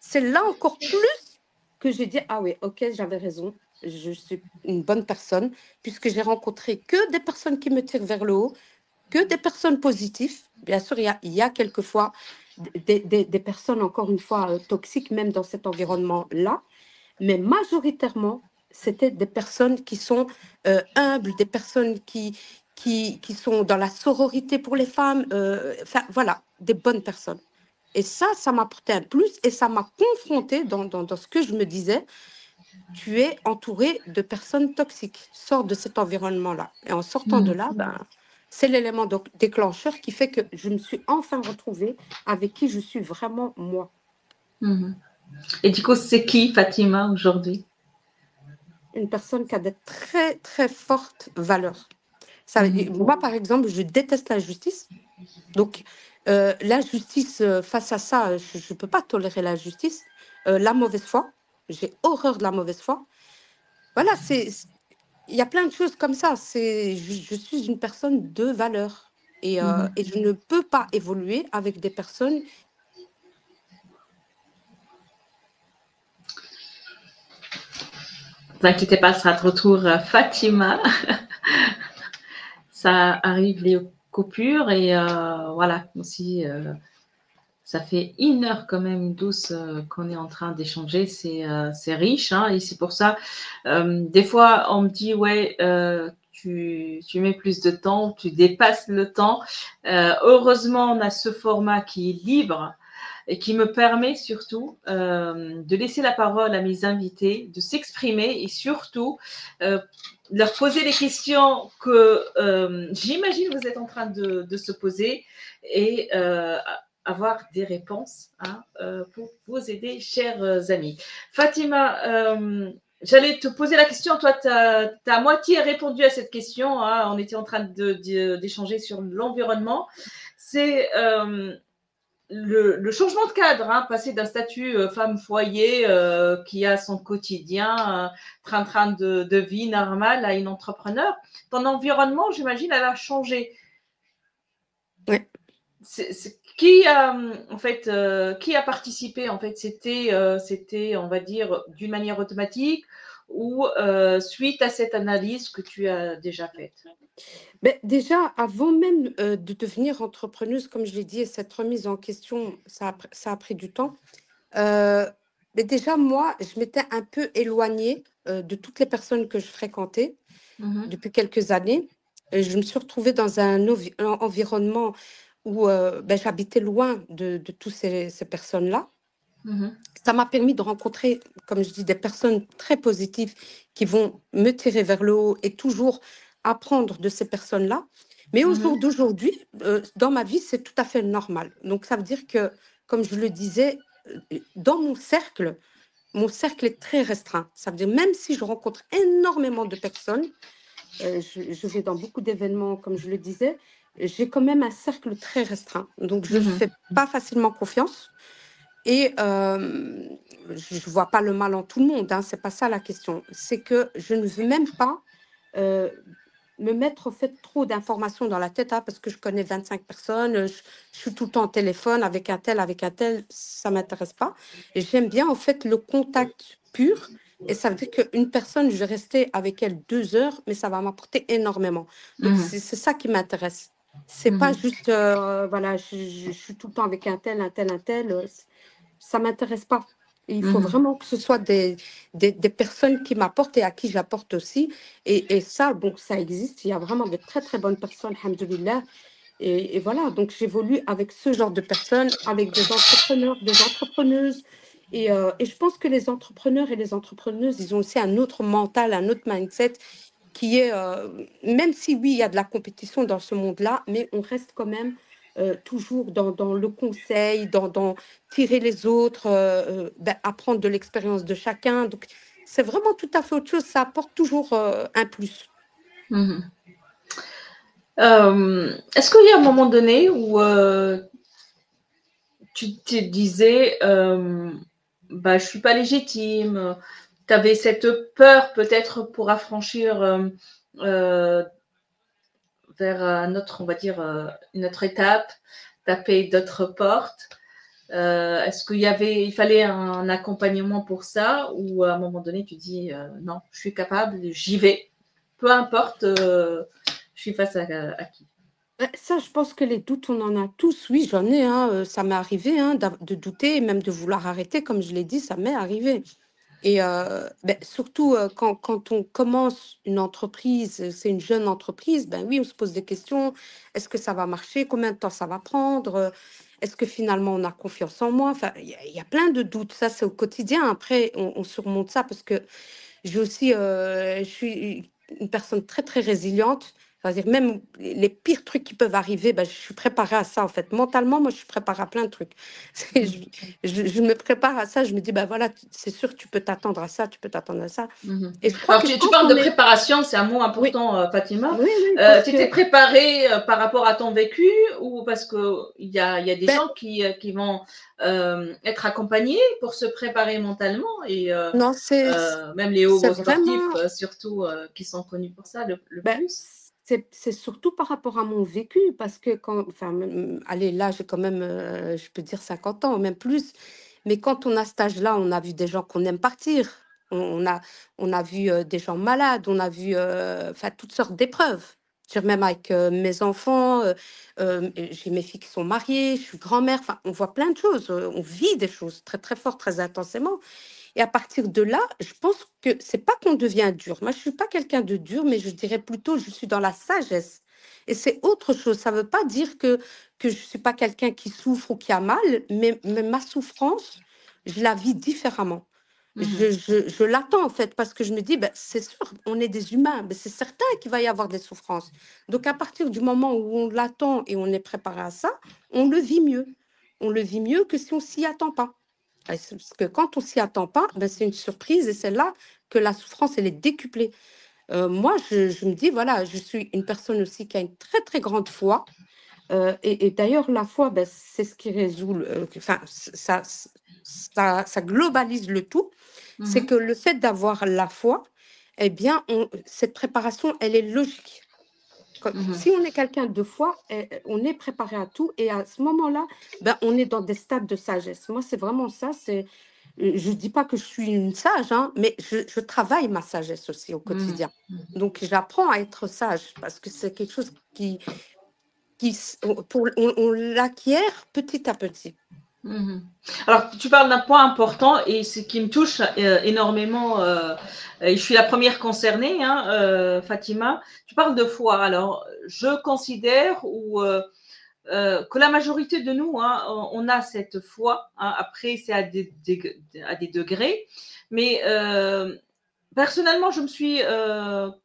c'est là encore plus que j'ai dit, ah oui, ok, j'avais raison, je suis une bonne personne, puisque j'ai rencontré que des personnes qui me tirent vers le haut, que des personnes positives. Bien sûr, il y a quelquefois des personnes, encore une fois, toxiques, même dans cet environnement-là, mais majoritairement, c'était des personnes qui sont humbles, des personnes qui sont dans la sororité pour les femmes, enfin voilà, des bonnes personnes. Et ça m'a apporté un plus et ça m'a confrontée dans ce que je me disais. Tu es entouré de personnes toxiques, sors de cet environnement-là. Et en sortant de là, c'est l'élément déclencheur qui fait que je me suis enfin retrouvée avec qui je suis vraiment moi. Et du coup, c'est qui Fatima aujourd'hui? Une personne qui a de très, très fortes valeurs. Moi, par exemple, je déteste la justice. Donc, l'injustice, face à ça, je ne peux pas tolérer la justice. La mauvaise foi, j'ai horreur de la mauvaise foi. Voilà, il y a plein de choses comme ça. Je suis une personne de valeur. Et je ne peux pas évoluer avec des personnes. Ne vous inquiétez pas, ça sera de retour Fatima. Ça arrive les coupures et voilà, aussi, ça fait 1 heure quand même douce qu'on est en train d'échanger. C'est riche hein, et c'est pour ça, des fois, on me dit, ouais, tu mets plus de temps, tu dépasses le temps. Heureusement, on a ce format qui est libre et qui me permet surtout de laisser la parole à mes invités, de s'exprimer et surtout leur poser les questions que j'imagine vous êtes en train de se poser et avoir des réponses hein, pour vous aider, chers amis. Fatima, j'allais te poser la question. Toi, tu as à moitié répondu à cette question. Hein, on était en train d'échanger sur l'environnement. C'est le changement de cadre, hein, passer d'un statut femme foyer qui a son quotidien, train de vie normale à une entrepreneur. Ton environnement, j'imagine, elle a changé. Oui. Qui a participé en fait, c'était, on va dire, d'une manière automatique ou suite à cette analyse que tu as déjà faite? Mais déjà, avant même de devenir entrepreneuse, comme je l'ai dit, et cette remise en question, ça a pris du temps. Mais déjà, moi, je m'étais un peu éloignée de toutes les personnes que je fréquentais depuis quelques années. Et je me suis retrouvée dans un environnement où j'habitais loin de toutes ces personnes-là. Mhm. Ça m'a permis de rencontrer, comme je dis, des personnes très positives qui vont me tirer vers le haut et toujours apprendre de ces personnes-là. Mais au jour Mhm. d'aujourd'hui, dans ma vie, c'est tout à fait normal. Donc, ça veut dire que, comme je le disais, dans mon cercle est très restreint. Ça veut dire, même si je rencontre énormément de personnes, je vais dans beaucoup d'événements, comme je le disais, j'ai quand même un cercle très restreint. Donc, je ne Mhm. fais pas facilement confiance. Et je ne vois pas le mal en tout le monde, hein, c'est pas ça la question. C'est que je ne veux même pas euh, me mettre au fait trop d'informations dans la tête, hein, parce que je connais 25 personnes, je suis tout le temps au téléphone avec un tel, ça m'intéresse pas. Et j'aime bien en fait le contact pur. Et ça veut dire qu'une personne, je vais rester avec elle 2 heures, mais ça va m'apporter énormément. Donc Mhm. c'est ça qui m'intéresse. C'est pas Mhm. juste, voilà, je suis tout le temps avec un tel, un tel, un tel. Ça m'intéresse pas. Il faut Mhm. vraiment que ce soit des personnes qui m'apportent et à qui j'apporte aussi. Et ça, donc, ça existe. Il y a vraiment de très, très bonnes personnes, alhamdoulilah. Et voilà, donc j'évolue avec ce genre de personnes, avec des entrepreneurs, des entrepreneuses. Et je pense que les entrepreneurs et les entrepreneuses, ils ont aussi un autre mental, un autre mindset qui est, même si oui, il y a de la compétition dans ce monde-là, mais on reste quand même toujours dans le conseil, dans tirer les autres, ben, apprendre de l'expérience de chacun. Donc, c'est vraiment tout à fait autre chose. Ça apporte toujours un plus. Mhm. Est-ce qu'il y a un moment donné où tu te disais, bah, je suis pas légitime, tu avais cette peur peut-être pour affranchir euh, vers un autre, on va dire, une autre étape, taper d'autres portes. Est-ce il fallait un accompagnement pour ça ou à un moment donné tu dis non, je suis capable, j'y vais, peu importe, je suis face à qui. Ça, je pense que les doutes, on en a tous. Oui, j'en ai, hein, ça m'est arrivé, hein, de douter et même de vouloir arrêter. Comme je l'ai dit, ça m'est arrivé. Et ben, surtout quand on commence une entreprise, c'est une jeune entreprise, ben oui, on se pose des questions. Est-ce que ça va marcher? Combien de temps ça va prendre? Est-ce que finalement on a confiance en moi? Enfin, il y a plein de doutes. Ça, c'est au quotidien. Après, on surmonte ça parce que je suis une personne très, très résiliente. C'est-à-dire même les pires trucs qui peuvent arriver, ben, je suis préparée à ça en fait. Mentalement, moi, je suis préparée à plein de trucs. C'est- Je, je me prépare à ça, je me dis, ben voilà, c'est sûr, tu peux t'attendre à ça, tu peux t'attendre à ça. Mhm. Et je crois Alors, que tu quand parles de on est... préparation, c'est un mot Oui, important, Fatima. oui, oui, parce Tu étais que, préparée par rapport à ton vécu ou parce qu'il y a des ben, gens qui vont être accompagnés pour se préparer mentalement et non, même les c'est hauts sportifs, vraiment... surtout, qui sont connus pour ça le Ben, plus. c'est surtout par rapport à mon vécu, parce que quand, enfin, allez, là, j'ai quand même, je peux dire 50 ans, même plus, mais quand on a cet âge-là, on a vu des gens qu'on aime partir, on a vu des gens malades, on a vu enfin, toutes sortes d'épreuves. Je veux dire, même avec mes enfants, j'ai mes filles qui sont mariées, je suis grand-mère, enfin, on voit plein de choses, on vit des choses très, très fortes, très intensément. Et à partir de là, je pense que c'est pas qu'on devient dur. Moi, je suis pas quelqu'un de dur, mais je dirais plutôt je suis dans la sagesse. Et c'est autre chose. Ça veut pas dire que je suis pas quelqu'un qui souffre ou qui a mal, mais ma souffrance, je la vis différemment. Mhm. Je l'attends en fait parce que je me dis, ben, c'est sûr, on est des humains, ben, c'est certain qu'il va y avoir des souffrances. Donc à partir du moment où on l'attend et on est préparé à ça, on le vit mieux. On le vit mieux que si on s'y attend pas. Parce que quand on s'y attend pas, ben, c'est une surprise et c'est là que la souffrance, elle est décuplée. Moi, je me dis, voilà, je suis une personne aussi qui a une très, très grande foi. Et d'ailleurs, la foi, ben, c'est ce qui résout, enfin, ça globalise le tout. C'est Mhm. que le fait d'avoir la foi, eh bien, cette préparation, elle est logique. Mhm. Si on est quelqu'un de foi, on est préparé à tout et à ce moment-là, ben, on est dans des stades de sagesse. Moi, c'est vraiment ça. Je ne dis pas que je suis une sage, hein, mais je travaille ma sagesse aussi au Mhm. quotidien. Donc, j'apprends à être sage parce que c'est quelque chose on l'acquiert petit à petit. Mhm. Alors, tu parles d'un point important et ce qui me touche énormément, et je suis la première concernée, hein, Fatima. Tu parles de foi. Alors, je considère ou que la majorité de nous, hein, on a cette foi. Hein. Après, c'est à des degrés. Mais personnellement, je me suis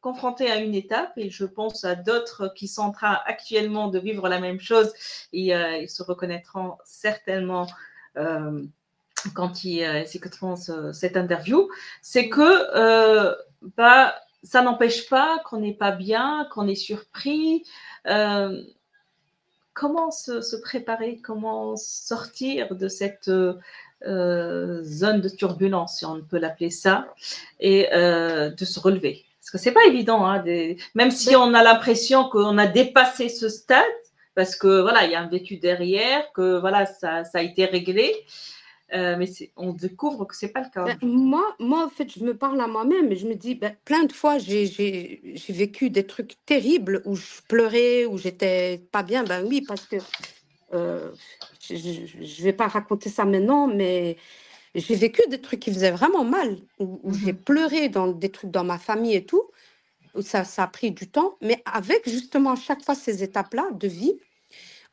confrontée à une étape et je pense à d'autres qui sont en train actuellement de vivre la même chose et ils se reconnaîtront certainement quand ils écouteront cette interview. C'est que ça n'empêche pas qu'on n'est pas bien, qu'on est surpris. Comment se préparer, comment sortir de cette zone de turbulence, si on peut l'appeler ça, et de se relever. Parce que c'est pas évident, hein, même si on a l'impression qu'on a dépassé ce stade, parce que voilà, il y a un vécu derrière, que voilà, ça a été réglé. Mais on découvre que c'est pas le cas. Moi, en fait, je me parle à moi-même et je me dis, plein de fois, j'ai vécu des trucs terribles où je pleurais, où j'étais pas bien. Ben oui, parce que je vais pas raconter ça maintenant, mais j'ai vécu des trucs qui faisaient vraiment mal, où j'ai pleuré dans des trucs dans ma famille et tout, où ça a pris du temps. Mais avec justement à chaque fois ces étapes-là de vie,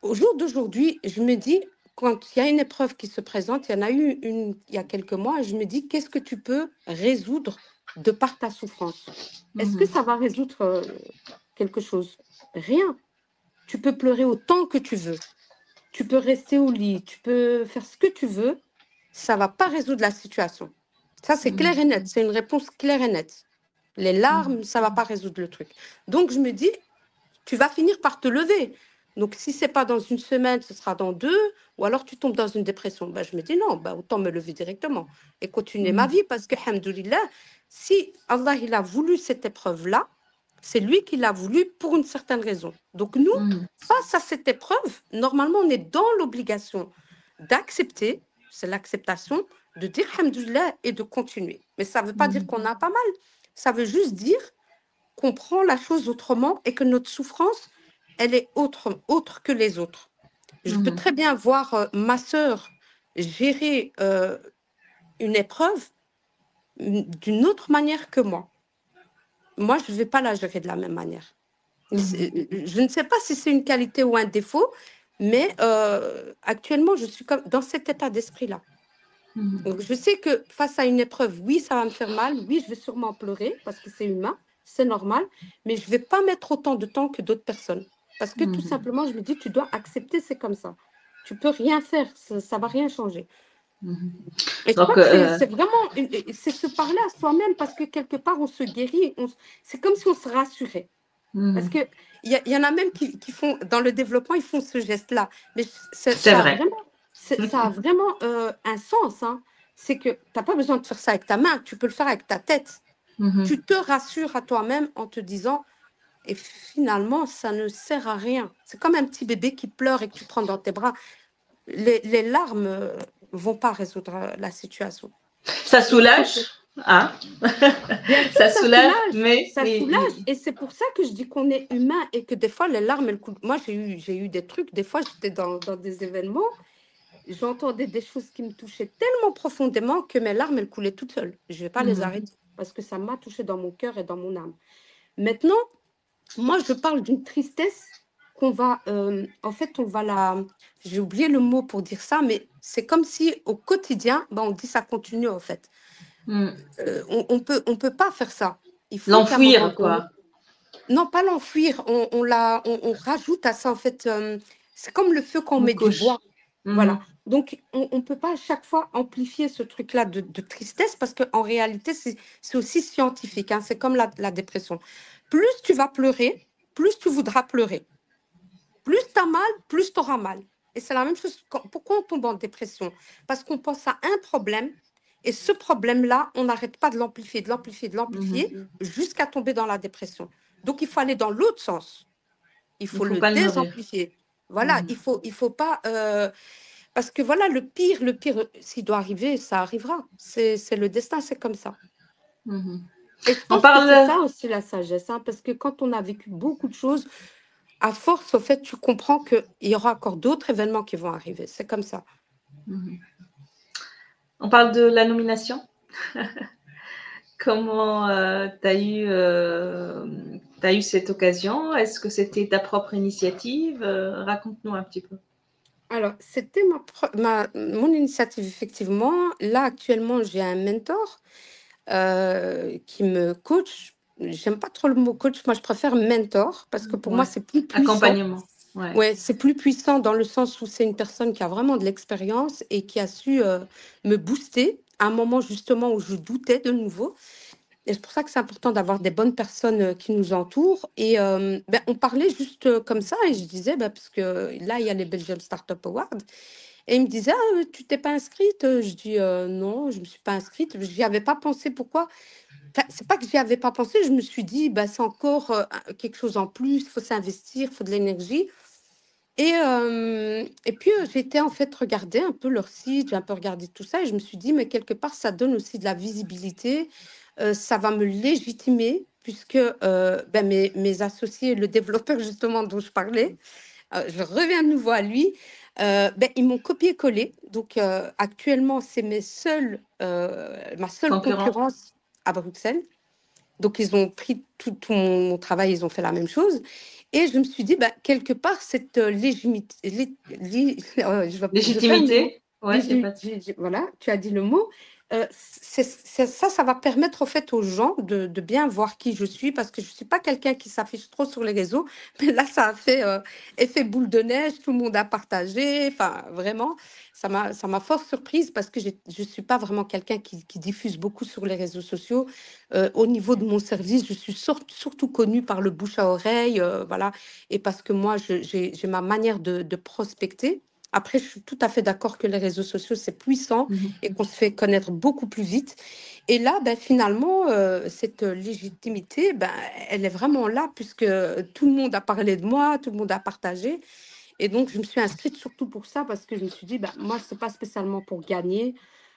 au jour d'aujourd'hui, je me dis, quand il y a une épreuve qui se présente, il y en a eu une il y a quelques mois, je me dis, qu'est-ce que tu peux résoudre de par ta souffrance? Est-ce que ça va résoudre quelque chose? Rien. Tu peux pleurer autant que tu veux. Tu peux rester au lit, tu peux faire ce que tu veux. Ça ne va pas résoudre la situation. Ça, c'est clair et net. C'est une réponse claire et nette. Les larmes, ça ne va pas résoudre le truc. Donc, je me dis, tu vas finir par te lever. Donc, si ce n'est pas dans une semaine, ce sera dans 2, ou alors tu tombes dans une dépression. Je me dis non, autant me lever directement et continuer ma vie parce que, alhamdoulilah, si Allah il a voulu cette épreuve-là, c'est lui qui l'a voulu pour une certaine raison. Donc, nous, face à cette épreuve, normalement, on est dans l'obligation d'accepter, c'est l'acceptation, de dire alhamdoulilah et de continuer. Mais ça ne veut pas dire qu'on a pas mal. Ça veut juste dire qu'on prend la chose autrement et que notre souffrance, elle est autre que les autres. Je peux très bien voir ma sœur gérer une épreuve d'une autre manière que moi. Moi, je ne vais pas la gérer de la même manière. Je ne sais pas si c'est une qualité ou un défaut, mais actuellement, je suis dans cet état d'esprit-là. Donc, je sais que face à une épreuve, oui, ça va me faire mal, oui, je vais sûrement pleurer parce que c'est humain, c'est normal, mais je ne vais pas mettre autant de temps que d'autres personnes. Parce que tout simplement, je me dis, tu dois accepter, c'est comme ça. Tu ne peux rien faire, ça ne va rien changer. Et je crois que c'est vraiment, c'est se parler à soi-même parce que quelque part, on se guérit, c'est comme si on se rassurait. Parce qu'il y en a même qui font, dans le développement, ils font ce geste-là. Mais c'est vrai. Ça a vraiment un sens. Hein. C'est que tu n'as pas besoin de faire ça avec ta main, tu peux le faire avec ta tête. Tu te rassures à toi-même en te disant, et finalement, ça ne sert à rien. C'est comme un petit bébé qui pleure et que tu prends dans tes bras. Les larmes ne vont pas résoudre la situation. Ça soulage. Ah. Bien sûr, ça soulage, mais ça soulage. Et c'est pour ça que je dis qu'on est humain et que des fois, les larmes, elles coulent. Moi, j'ai eu des trucs, des fois, j'étais dans des événements, j'entendais des choses qui me touchaient tellement profondément que mes larmes, elles coulaient toutes seules. Je ne vais pas les arrêter parce que ça m'a touché dans mon cœur et dans mon âme. Maintenant, moi, je parle d'une tristesse qu'on va, en fait, j'ai oublié le mot pour dire ça, mais c'est comme si au quotidien, on dit ça continue, en fait. On peut pas faire ça. Il faut l'enfuir, quoi. Non, pas l'enfuir. On rajoute à ça, en fait. C'est comme le feu qu'on met du bois. Voilà. Donc, on ne peut pas à chaque fois amplifier ce truc-là de tristesse parce qu'en réalité, c'est aussi scientifique. Hein, c'est comme la dépression. Plus tu vas pleurer, plus tu voudras pleurer. Plus tu as mal, plus tu auras mal. Et c'est la même chose. Pourquoi on tombe en dépression? Parce qu'on pense à un problème et ce problème-là, on n'arrête pas de l'amplifier, jusqu'à tomber dans la dépression. Donc, il faut aller dans l'autre sens. Il faut le désamplifier. Voilà, il faut pas... parce que voilà, le pire, s'il doit arriver, ça arrivera. C'est le destin, c'est comme ça. Et je pense que c'est ça aussi la sagesse, hein, parce que quand on a vécu beaucoup de choses, à force, au fait, tu comprends qu'il y aura encore d'autres événements qui vont arriver. C'est comme ça. On parle de la nomination. Comment tu as eu tu as eu cette occasion? Est-ce que c'était ta propre initiative? Raconte-nous un petit peu. Alors, c'était mon initiative, effectivement. Là, actuellement, j'ai un mentor qui me coach. J'aime pas trop le mot coach, moi je préfère mentor parce que pour moi Ouais. c'est plus puissant. Accompagnement. Ouais. Ouais, c'est plus puissant dans le sens où c'est une personne qui a vraiment de l'expérience et qui a su me booster à un moment justement où je doutais de nouveau. Et c'est pour ça que c'est important d'avoir des bonnes personnes qui nous entourent. Et on parlait juste comme ça et je disais, parce que là, il y a les Belgium Startup Awards. Et il me disait, ah, tu t'es pas inscrite? Je dis, non, je me suis pas inscrite. J'y avais pas pensé. Pourquoi? Enfin, c'est pas que j'y avais pas pensé. Je me suis dit, c'est encore quelque chose en plus. Il faut s'investir, il faut de l'énergie. Et puis, j'ai été en fait regarder un peu leur site, j'ai un peu regardé tout ça et je me suis dit, mais quelque part, ça donne aussi de la visibilité, ça va me légitimer puisque mes associés, le développeur justement dont je parlais, je reviens de nouveau à lui, ils m'ont copié-collé. Donc, actuellement, c'est ma seule Concurrent. concurrence à Bruxelles. Donc, ils ont pris tout mon travail, ils ont fait la même chose. Et je me suis dit, quelque part, cette légitimité, je perds mes mots. Légitimité. Ouais, y a pas de... Voilà, tu as dit le mot. Ça va permettre au fait aux gens de bien voir qui je suis parce que je ne suis pas quelqu'un qui s'affiche trop sur les réseaux. Mais là, ça a fait effet boule de neige, tout le monde a partagé. Enfin, vraiment, ça m'a fort surprise parce que je ne suis pas vraiment quelqu'un qui diffuse beaucoup sur les réseaux sociaux. Au niveau de mon service, je suis surtout connue par le bouche à oreille, voilà, et parce que moi, j'ai ma manière de prospecter. Après, je suis tout à fait d'accord que les réseaux sociaux, c'est puissant et qu'on se fait connaître beaucoup plus vite. Et là, finalement, cette légitimité, elle est vraiment là puisque tout le monde a parlé de moi, tout le monde a partagé. Et donc, je me suis inscrite surtout pour ça parce que je me suis dit, moi, c'est pas spécialement pour gagner.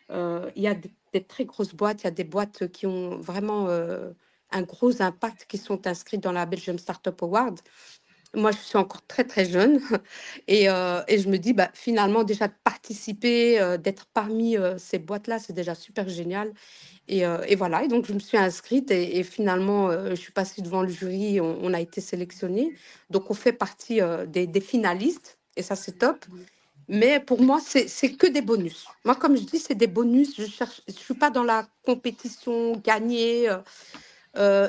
Il y a des très grosses boîtes, il y a des boîtes qui ont vraiment un gros impact qui sont inscrites dans la Belgium Startup Award. Moi, je suis encore très, très jeune et je me dis, finalement, déjà de participer, d'être parmi ces boîtes-là, c'est déjà super génial. Et voilà, et donc je me suis inscrite et finalement, je suis passée devant le jury, on a été sélectionnés. Donc, on fait partie des finalistes et ça, c'est top. Mais pour moi, c'est que des bonus. Moi, comme je dis, c'est des bonus. Je suis pas dans la compétition, gagner.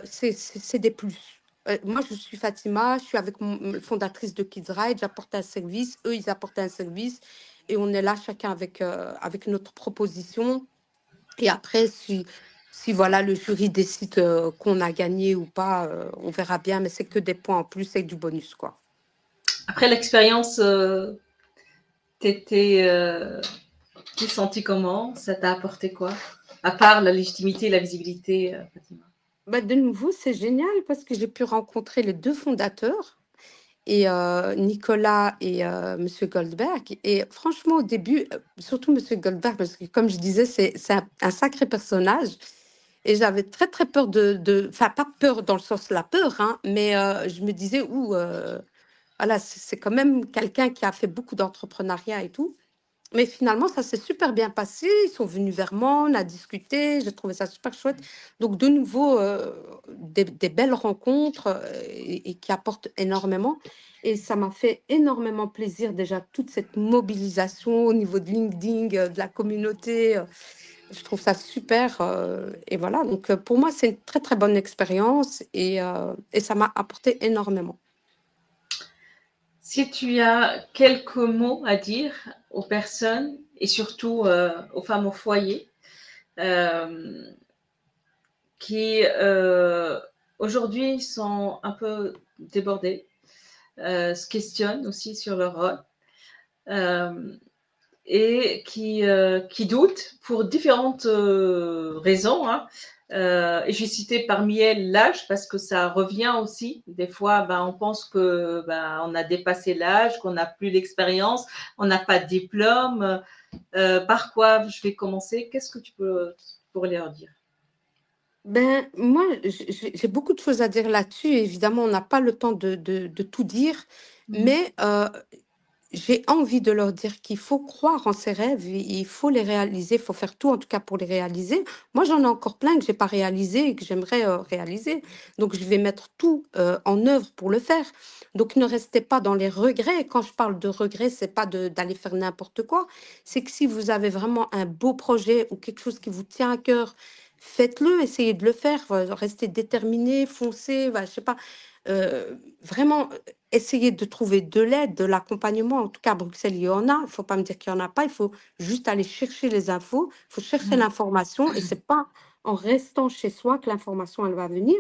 C'est des plus. Moi, je suis Fatima, je suis avec fondatrice de Kids Ride, j'apporte un service, eux, ils apportent un service, et on est là chacun avec notre proposition. Et après, si voilà, le jury décide qu'on a gagné ou pas, on verra bien, mais c'est que des points en plus et du bonus, quoi. Après l'expérience, t'es senti comment? Ça t'a apporté quoi? À part la légitimité et la visibilité, Fatima. De nouveau, c'est génial parce que j'ai pu rencontrer les deux fondateurs, et Nicolas et Monsieur Goldberg. Et franchement, au début, surtout Monsieur Goldberg, parce que comme je disais, c'est un sacré personnage. Et j'avais très, très peur enfin, pas peur dans le sens la peur, hein, mais je me disais, voilà, c'est quand même quelqu'un qui a fait beaucoup d'entrepreneuriat et tout. Mais finalement, ça s'est super bien passé. Ils sont venus vers moi, on a discuté, j'ai trouvé ça super chouette. Donc, de nouveau, des belles rencontres et qui apportent énormément. Et ça m'a fait énormément plaisir déjà toute cette mobilisation au niveau de LinkedIn, de la communauté. Je trouve ça super. Et voilà, donc pour moi, c'est une très, très bonne expérience et ça m'a apporté énormément. Si tu as quelques mots à dire aux personnes et surtout aux femmes au foyer qui aujourd'hui sont un peu débordées, se questionnent aussi sur leur rôle et qui doutent pour différentes raisons. Hein. Et j'ai cité parmi elles l'âge parce que ça revient aussi. Des fois, on pense que on a dépassé l'âge, qu'on n'a plus l'expérience, on n'a pas de diplôme. Par quoi je vais commencer? Qu'est-ce que tu pourrais leur dire? Moi, j'ai beaucoup de choses à dire là-dessus. Évidemment, on n'a pas le temps de tout dire, mais j'ai envie de leur dire qu'il faut croire en ses rêves, il faut les réaliser, il faut faire tout en tout cas pour les réaliser. Moi, j'en ai encore plein que j'ai pas réalisé et que j'aimerais réaliser. Donc, je vais mettre tout en œuvre pour le faire. Donc, ne restez pas dans les regrets. Quand je parle de regrets, c'est pas d'aller faire n'importe quoi. C'est que si vous avez vraiment un beau projet ou quelque chose qui vous tient à cœur, faites-le, essayez de le faire, restez déterminé, foncez, je sais pas. Vraiment, essayez de trouver de l'aide, de l'accompagnement. En tout cas, à Bruxelles, il y en a. Il ne faut pas me dire qu'il n'y en a pas. Il faut juste aller chercher les infos. Il faut chercher Mhm. l'information. Et ce n'est pas en restant chez soi que l'information, elle va venir.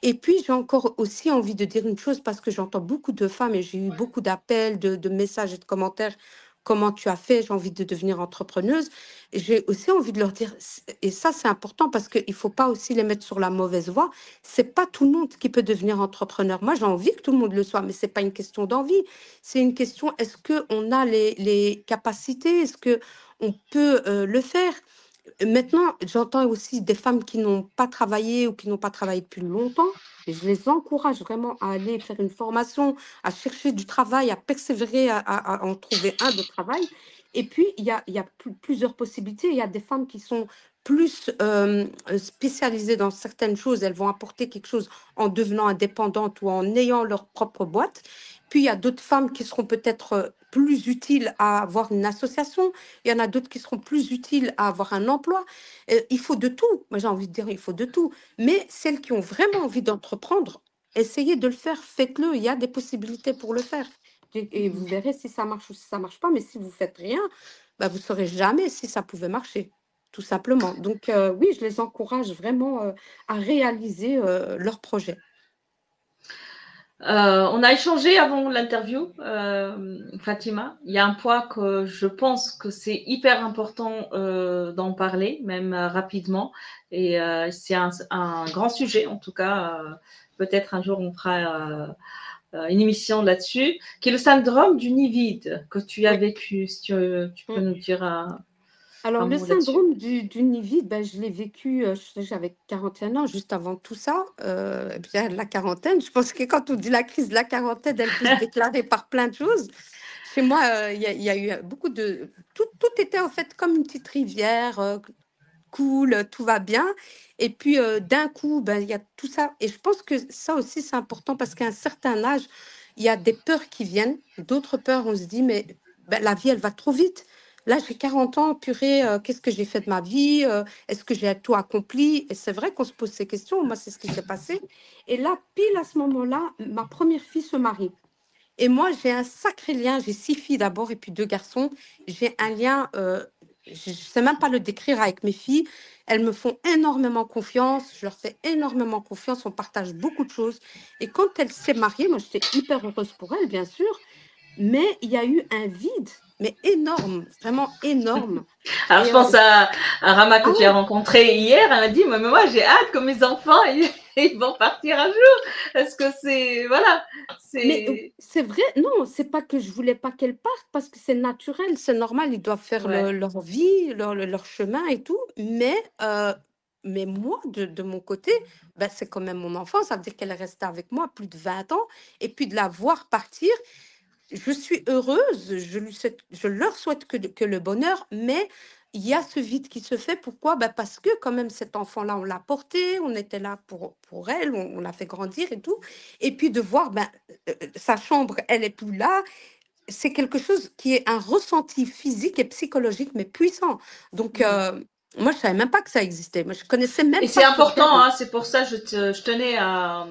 Et puis, j'ai encore aussi envie de dire une chose parce que j'entends beaucoup de femmes et j'ai eu beaucoup d'appels, de messages et de commentaires. Comment tu as fait? J'ai envie de devenir entrepreneuse. Et j'ai aussi envie de leur dire, et ça, c'est important parce qu'il ne faut pas aussi les mettre sur la mauvaise voie. C'est pas tout le monde qui peut devenir entrepreneur. Moi, j'ai envie que tout le monde le soit, mais c'est pas une question d'envie. C'est une question, est-ce qu'on a les capacités? Est-ce qu'on peut le faire? Maintenant, j'entends aussi des femmes qui n'ont pas travaillé ou qui n'ont pas travaillé depuis longtemps. Et je les encourage vraiment à aller faire une formation, à chercher du travail, à persévérer, à en trouver un de travail. Et puis, il y a plusieurs possibilités. Il y a des femmes qui sont plus spécialisées dans certaines choses. Elles vont apporter quelque chose en devenant indépendantes ou en ayant leur propre boîte. Puis, il y a d'autres femmes qui seront peut-être plus utiles à avoir une association. Il y en a d'autres qui seront plus utiles à avoir un emploi. Il faut de tout. Moi, j'ai envie de dire, il faut de tout. Mais celles qui ont vraiment envie d'entreprendre, essayez de le faire, faites-le. Il y a des possibilités pour le faire. Et vous verrez si ça marche ou si ça marche pas. Mais si vous faites rien, vous ne saurez jamais si ça pouvait marcher, tout simplement. Donc, oui, je les encourage vraiment à réaliser leurs projets. On a échangé avant l'interview, Fatima. Il y a un point que je pense que c'est hyper important d'en parler, même rapidement. Et c'est un grand sujet, en tout cas. Peut-être un jour on fera une émission là-dessus, qui est le syndrome du nid vide que tu as Oui. vécu. Si tu peux nous dire Alors, un le mot là-dessus. syndrome du nid vide, je l'ai vécu, j'avais 41 ans, juste avant tout ça, bien la quarantaine. Je pense que quand on dit la crise de la quarantaine, elle peut se déclarer par plein de choses. Chez moi, il y a eu beaucoup de... Tout était en fait comme une petite rivière, cool, tout va bien. Et puis, d'un coup, il y a tout ça. Et je pense que ça aussi, c'est important parce qu'à un certain âge, il y a des peurs qui viennent. D'autres peurs, on se dit, mais la vie, elle va trop vite. Là, j'ai 40 ans, purée, qu'est-ce que j'ai fait de ma vie? Est-ce que j'ai tout accompli? Et c'est vrai qu'on se pose ces questions. Moi, c'est ce qui s'est passé. Et là, pile à ce moment-là, ma première fille se marie. Et moi, j'ai un sacré lien. J'ai 6 filles d'abord et puis 2 garçons. J'ai un lien, je ne sais même pas le décrire avec mes filles. Elles me font énormément confiance. Je leur fais énormément confiance. On partage beaucoup de choses. Et quand elle s'est mariée, moi, j'étais hyper heureuse pour elle, bien sûr. Mais il y a eu un vide, mais énorme, vraiment énorme. Alors, je Et pense à Rama que ah tu as ouais, rencontré hier. Elle m'a dit, mais moi, j'ai hâte que mes enfants, ils vont partir un jour. Est-ce que c'est... Voilà. mais C'est... c'est vrai, non, c'est pas que je voulais pas qu'elles partent parce que c'est naturel, c'est normal, ils doivent faire Ouais. leur vie, leur chemin et tout. Mais moi, de mon côté, c'est quand même mon enfant, ça veut dire qu'elle est restée avec moi plus de 20 ans. Et puis de la voir partir, je suis heureuse, je leur souhaite que le bonheur, mais il y a ce vide qui se fait. Pourquoi? Parce que quand même cet enfant-là, on l'a porté, on était là pour elle, on l'a fait grandir et tout. Et puis de voir sa chambre, elle est plus là, c'est quelque chose qui est un ressenti physique et psychologique, mais puissant. Donc, Mhm. moi, je savais même pas que ça existait. Moi, je connaissais Et même c'est pas ce important, terme. hein, c'est pour ça que je tenais à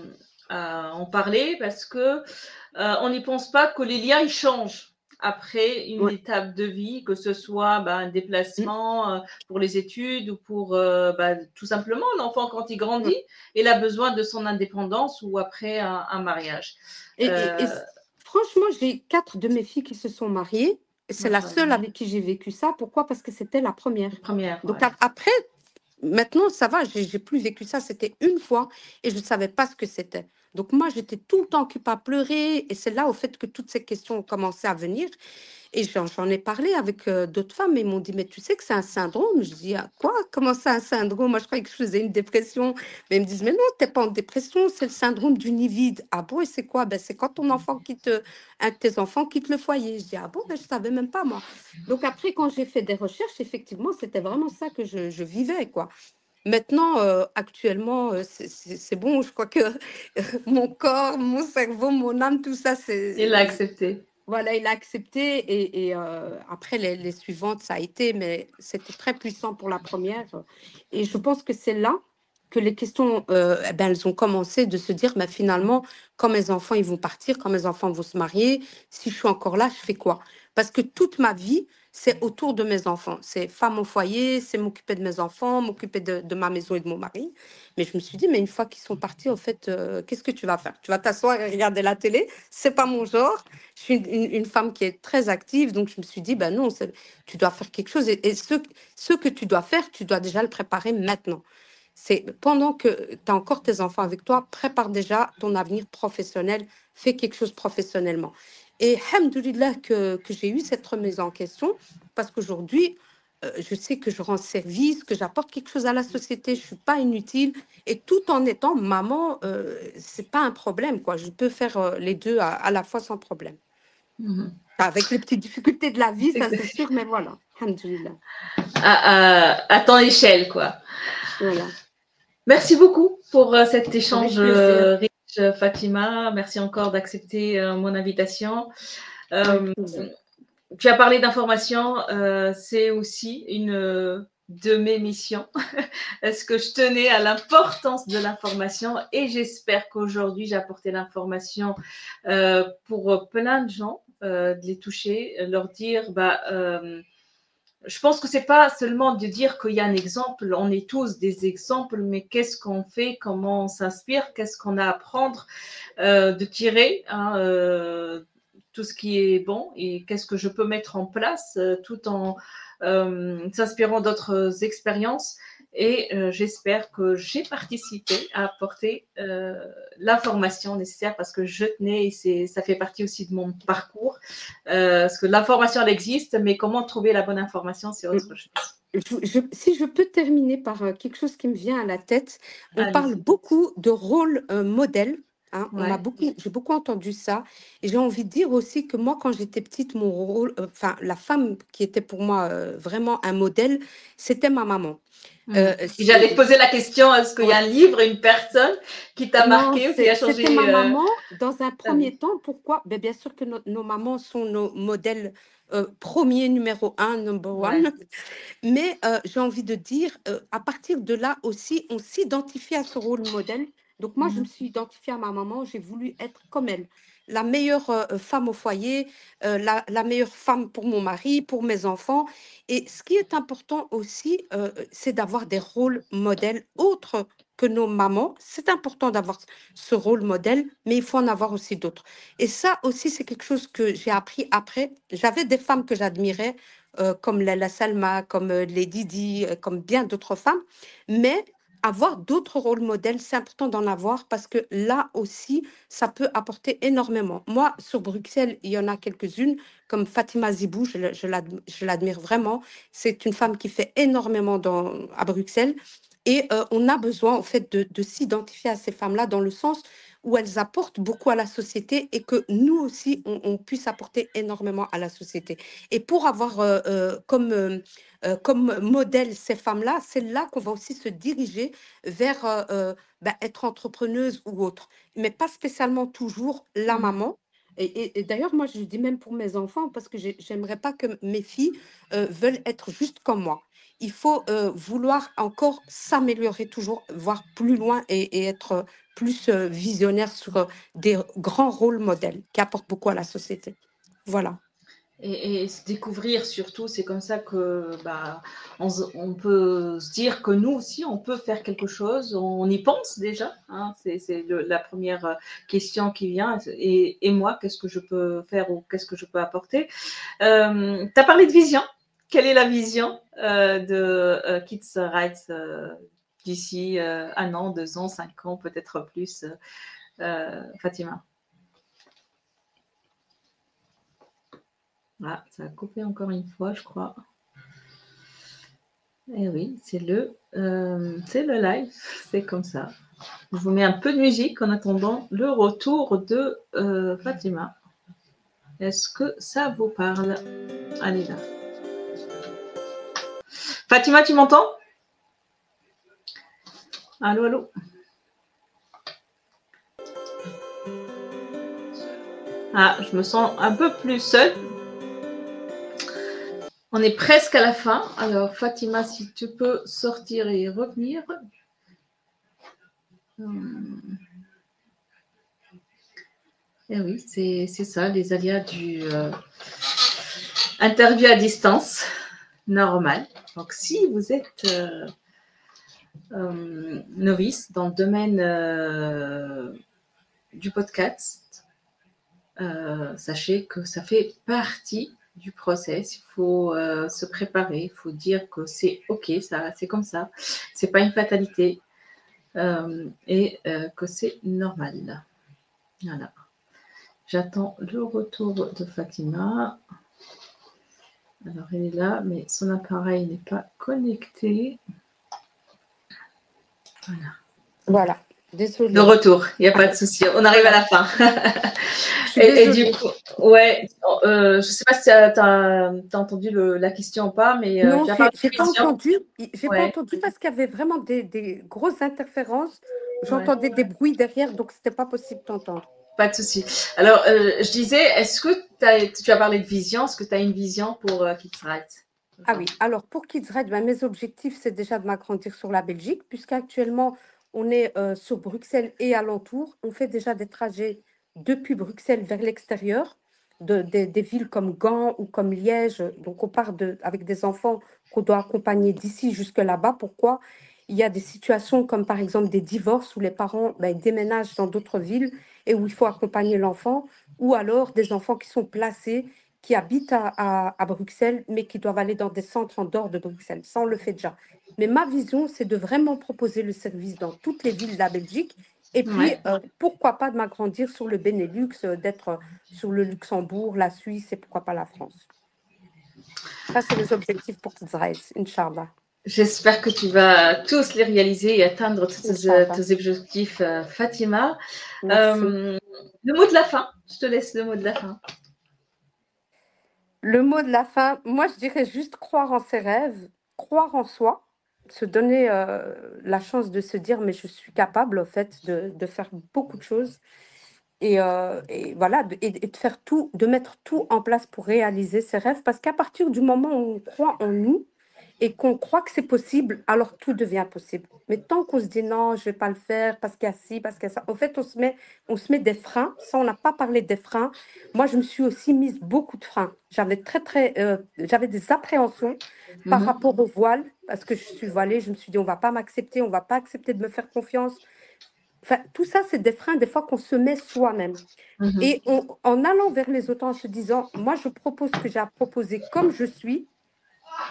en parler, parce que on n'y pense pas que les liens ils changent après une Ouais. étape de vie, que ce soit un Mm. déplacement pour les études ou pour tout simplement l'enfant quand il Ouais. grandit, il a besoin de son indépendance ou après un mariage. Et Euh, franchement, j'ai 4 de mes filles qui se sont mariées. Et c'est la seule Machallah. avec qui j'ai vécu ça. Pourquoi? Parce que c'était la première. Première, Donc ouais. après, maintenant, ça va, j'ai plus vécu ça. C'était une fois et je ne savais pas ce que c'était. Donc moi, j'étais tout le temps occupée à pleurer et c'est là au fait que toutes ces questions ont commencé à venir. Et j'en ai parlé avec d'autres femmes et ils m'ont dit, mais tu sais que c'est un syndrome? Je dis, ah, quoi? Comment c'est un syndrome? Moi, je croyais que je faisais une dépression. Mais ils me disent, mais non, t'es pas en dépression, c'est le syndrome du nid vide. Ah bon, et c'est quoi? Ben, c'est quand ton enfant quitte, un de tes enfants quitte le foyer. Je dis, ah bon, ben, je savais même pas, moi. Donc après, quand j'ai fait des recherches, effectivement, c'était vraiment ça que je vivais, quoi. Maintenant, actuellement, c'est bon. Je crois que mon corps, mon cerveau, mon âme, tout ça, Il l'a accepté. voilà, il a accepté. Et après, les suivantes, ça a été, mais c'était très puissant pour la première. Et je pense que c'est là que les questions, eh ben, elles ont commencé de se dire, mais finalement, quand mes enfants ils vont partir, quand mes enfants vont se marier, si je suis encore là, je fais quoi? Parce que toute ma vie, c'est autour de mes enfants. C'est femme au foyer, c'est m'occuper de mes enfants, m'occuper de ma maison et de mon mari. Mais je me suis dit, mais une fois qu'ils sont partis, au fait, qu'est-ce que tu vas faire? Tu vas t'asseoir et regarder la télé? C'est pas mon genre. Je suis une femme qui est très active, donc je me suis dit, ben non, tu dois faire quelque chose. Et ce que tu dois faire, tu dois déjà le préparer maintenant. C'est pendant que tu as encore tes enfants avec toi, prépare déjà ton avenir professionnel, fais quelque chose professionnellement. Et alhamdoulilah que j'ai eu cette remise en question, parce qu'aujourd'hui, je sais que je rends service, que j'apporte quelque chose à la société, je ne suis pas inutile, et tout en étant maman, ce n'est pas un problème, quoi. Je peux faire les deux à la fois sans problème. Avec les petites difficultés de la vie, ça c'est sûr, mais voilà, alhamdoulilah. À ton échelle, quoi. Voilà. Merci beaucoup pour cet échange Avec plaisir. riche, Fatima. Merci encore d'accepter mon invitation. Avec plaisir. Tu as parlé d'information, c'est aussi une de mes missions. Est-ce que je tenais à l'importance de l'information et j'espère qu'aujourd'hui j'ai apporté l'information pour plein de gens, de les toucher, leur dire, je pense que c'est pas seulement de dire qu'il y a un exemple, on est tous des exemples, mais qu'est-ce qu'on fait, comment on s'inspire, qu'est-ce qu'on a à apprendre, de tirer tout ce qui est bon et qu'est-ce que je peux mettre en place tout en s'inspirant d'autres expériences. Et j'espère que j'ai participé à apporter l'information nécessaire parce que je tenais et ça fait partie aussi de mon parcours. Parce que l'information, elle existe, mais comment trouver la bonne information, c'est autre chose. Si je peux terminer par quelque chose qui me vient à la tête, on parle Allez-y. beaucoup de rôle modèle. Hein, Ouais. j'ai beaucoup entendu ça. Et j'ai envie de dire aussi que moi, quand j'étais petite, mon rôle, enfin, la femme qui était pour moi vraiment un modèle, c'était ma maman. J'allais te poser la question, est-ce qu'il y a Ouais. un livre, une personne qui t'a Non, marqué ou qui a c'était ma changé maman dans un ta vie? premier temps. Pourquoi? Ben, bien sûr que nos mamans sont nos modèles premiers, numéro un, number Ouais. one. Mais j'ai envie de dire, à partir de là aussi, on s'identifie à ce rôle modèle. Donc moi, je me suis identifiée à ma maman, j'ai voulu être comme elle. La meilleure femme au foyer, la meilleure femme pour mon mari, pour mes enfants. Et ce qui est important aussi, c'est d'avoir des rôles modèles autres que nos mamans. C'est important d'avoir ce rôle modèle, mais il faut en avoir aussi d'autres. Et ça aussi, c'est quelque chose que j'ai appris après. J'avais des femmes que j'admirais, comme Lala Salma, comme Lady Di, comme bien d'autres femmes. Mais avoir d'autres rôles modèles, c'est important d'en avoir parce que là aussi, ça peut apporter énormément. Moi, sur Bruxelles, il y en a quelques-unes, comme Fatima Zibou, je l'admire vraiment. C'est une femme qui fait énormément à Bruxelles. Et on a besoin, en fait, de s'identifier à ces femmes-là dans le sens où elles apportent beaucoup à la société et que nous aussi, on puisse apporter énormément à la société. Et pour avoir comme modèle ces femmes-là, c'est là qu'on va aussi se diriger vers être entrepreneuse ou autre, mais pas spécialement toujours la maman. Et d'ailleurs, moi, je dis même pour mes enfants, parce que j'aimerais pas que mes filles veulent être juste comme moi. Il faut vouloir encore s'améliorer toujours, voir plus loin et être plus visionnaire sur des grands rôles modèles qui apportent beaucoup à la société. Voilà. Et se découvrir surtout, c'est comme ça que on peut se dire que nous aussi, on peut faire quelque chose. On y pense déjà. Hein, c'est la première question qui vient. Et moi, qu'est-ce que je peux faire ou qu'est-ce que je peux apporter? Tu as parlé de vision. Quelle est la vision de Kids Rights d'ici 1 an, 2 ans, 5 ans, peut-être plus Fatima. Ah, ça a coupé encore une fois, je crois. Eh oui, c'est le live, c'est comme ça. Je vous mets un peu de musique en attendant le retour de Fatima. Est-ce que ça vous parle? Allez là. Fatima, tu m'entends? Allô, allô? Ah, je me sens un peu plus seule. On est presque à la fin. Alors, Fatima, si tu peux sortir et revenir. Eh oui, c'est ça, les aléas du interview à distance, normal. Donc, si vous êtes novice dans le domaine du podcast, sachez que ça fait partie du process. Il faut se préparer, il faut dire que c'est OK, ça, c'est comme ça. C'est pas une fatalité et que c'est normal. Voilà. J'attends le retour de Fatima. Alors, elle est là, mais son appareil n'est pas connecté. Voilà. Voilà. Désolée. De retour, il n'y a pas de souci. On arrive à la fin. Et du coup, ouais, je ne sais pas si tu as entendu la question ou pas, mais non, tu as je parlé de n'ai pas vision. entendu. J'ai Ouais. pas entendu parce qu'il y avait vraiment des grosses interférences. J'entendais Ouais. des bruits derrière, donc ce n'était pas possible d'entendre. Pas de souci. Alors, je disais, est-ce que tu as parlé de vision? Est-ce que tu as une vision pour Kids Right? Ah oui, alors pour Kids Red, mes objectifs, c'est déjà de m'agrandir sur la Belgique, puisqu'actuellement, on est sur Bruxelles et alentour. On fait déjà des trajets depuis Bruxelles vers l'extérieur, des villes comme Gand ou comme Liège. Donc, on part avec des enfants qu'on doit accompagner d'ici jusque là-bas. Pourquoi? Il y a des situations comme par exemple des divorces où les parents déménagent dans d'autres villes et où il faut accompagner l'enfant, ou alors des enfants qui sont placés qui habitent à Bruxelles, mais qui doivent aller dans des centres en dehors de Bruxelles. Ça, on le fait déjà. Mais ma vision, c'est de vraiment proposer le service dans toutes les villes de la Belgique. Et puis, pourquoi pas de m'agrandir sur le Benelux, d'être sur le Luxembourg, la Suisse et pourquoi pas la France. Ça, c'est les objectifs pour Kids Rise, Inch'Allah. J'espère que tu vas tous les réaliser et atteindre tous tes objectifs, Fatima. Le mot de la fin, je te laisse le mot de la fin. Le mot de la fin, moi, je dirais juste croire en ses rêves, croire en soi, se donner la chance de se dire, mais je suis capable, en fait, de faire beaucoup de choses. Et voilà, et de faire tout, de mettre tout en place pour réaliser ses rêves. Parce qu'à partir du moment où on croit en nous et qu'on croit que c'est possible, alors tout devient possible. Mais tant qu'on se dit non, je ne vais pas le faire parce qu'il y a ci, parce qu'il y a ça, en fait, on se met des freins. Ça, on n'a pas parlé des freins. Moi, je me suis aussi mise beaucoup de freins. J'avais j'avais des appréhensions par rapport au voile, parce que je suis voilée. Je me suis dit, on ne va pas m'accepter, on ne va pas accepter de me faire confiance. Enfin, tout ça, c'est des freins, des fois, qu'on se met soi-même. Et en allant vers les autres, en se disant, moi, je propose ce que j'ai à proposer comme je suis,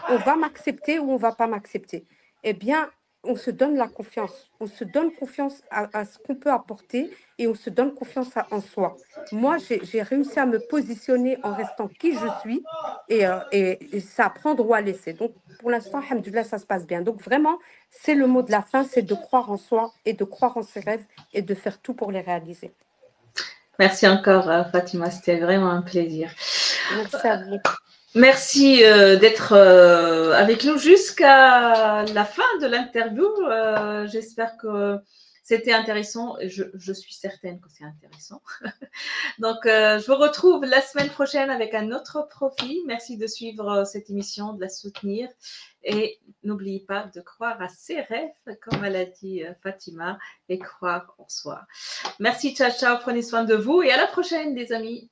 on va m'accepter ou on va pas m'accepter. Eh bien, on se donne la confiance. On se donne confiance à ce qu'on peut apporter et on se donne confiance en soi. Moi, j'ai réussi à me positionner en restant qui je suis et ça à prendre ou à laisser. Donc, pour l'instant, alhamdoulilah, ça se passe bien. Donc, vraiment, c'est le mot de la fin, c'est de croire en soi et de croire en ses rêves et de faire tout pour les réaliser. Merci encore, Fatima. C'était vraiment un plaisir. Merci à vous. Merci d'être avec nous jusqu'à la fin de l'interview. J'espère que c'était intéressant. Je suis certaine que c'est intéressant. Donc, je vous retrouve la semaine prochaine avec un autre profil. Merci de suivre cette émission, de la soutenir. Et n'oubliez pas de croire à ses rêves, comme elle a dit Fatima, et croire en soi. Merci, ciao, ciao. Prenez soin de vous et à la prochaine, les amis.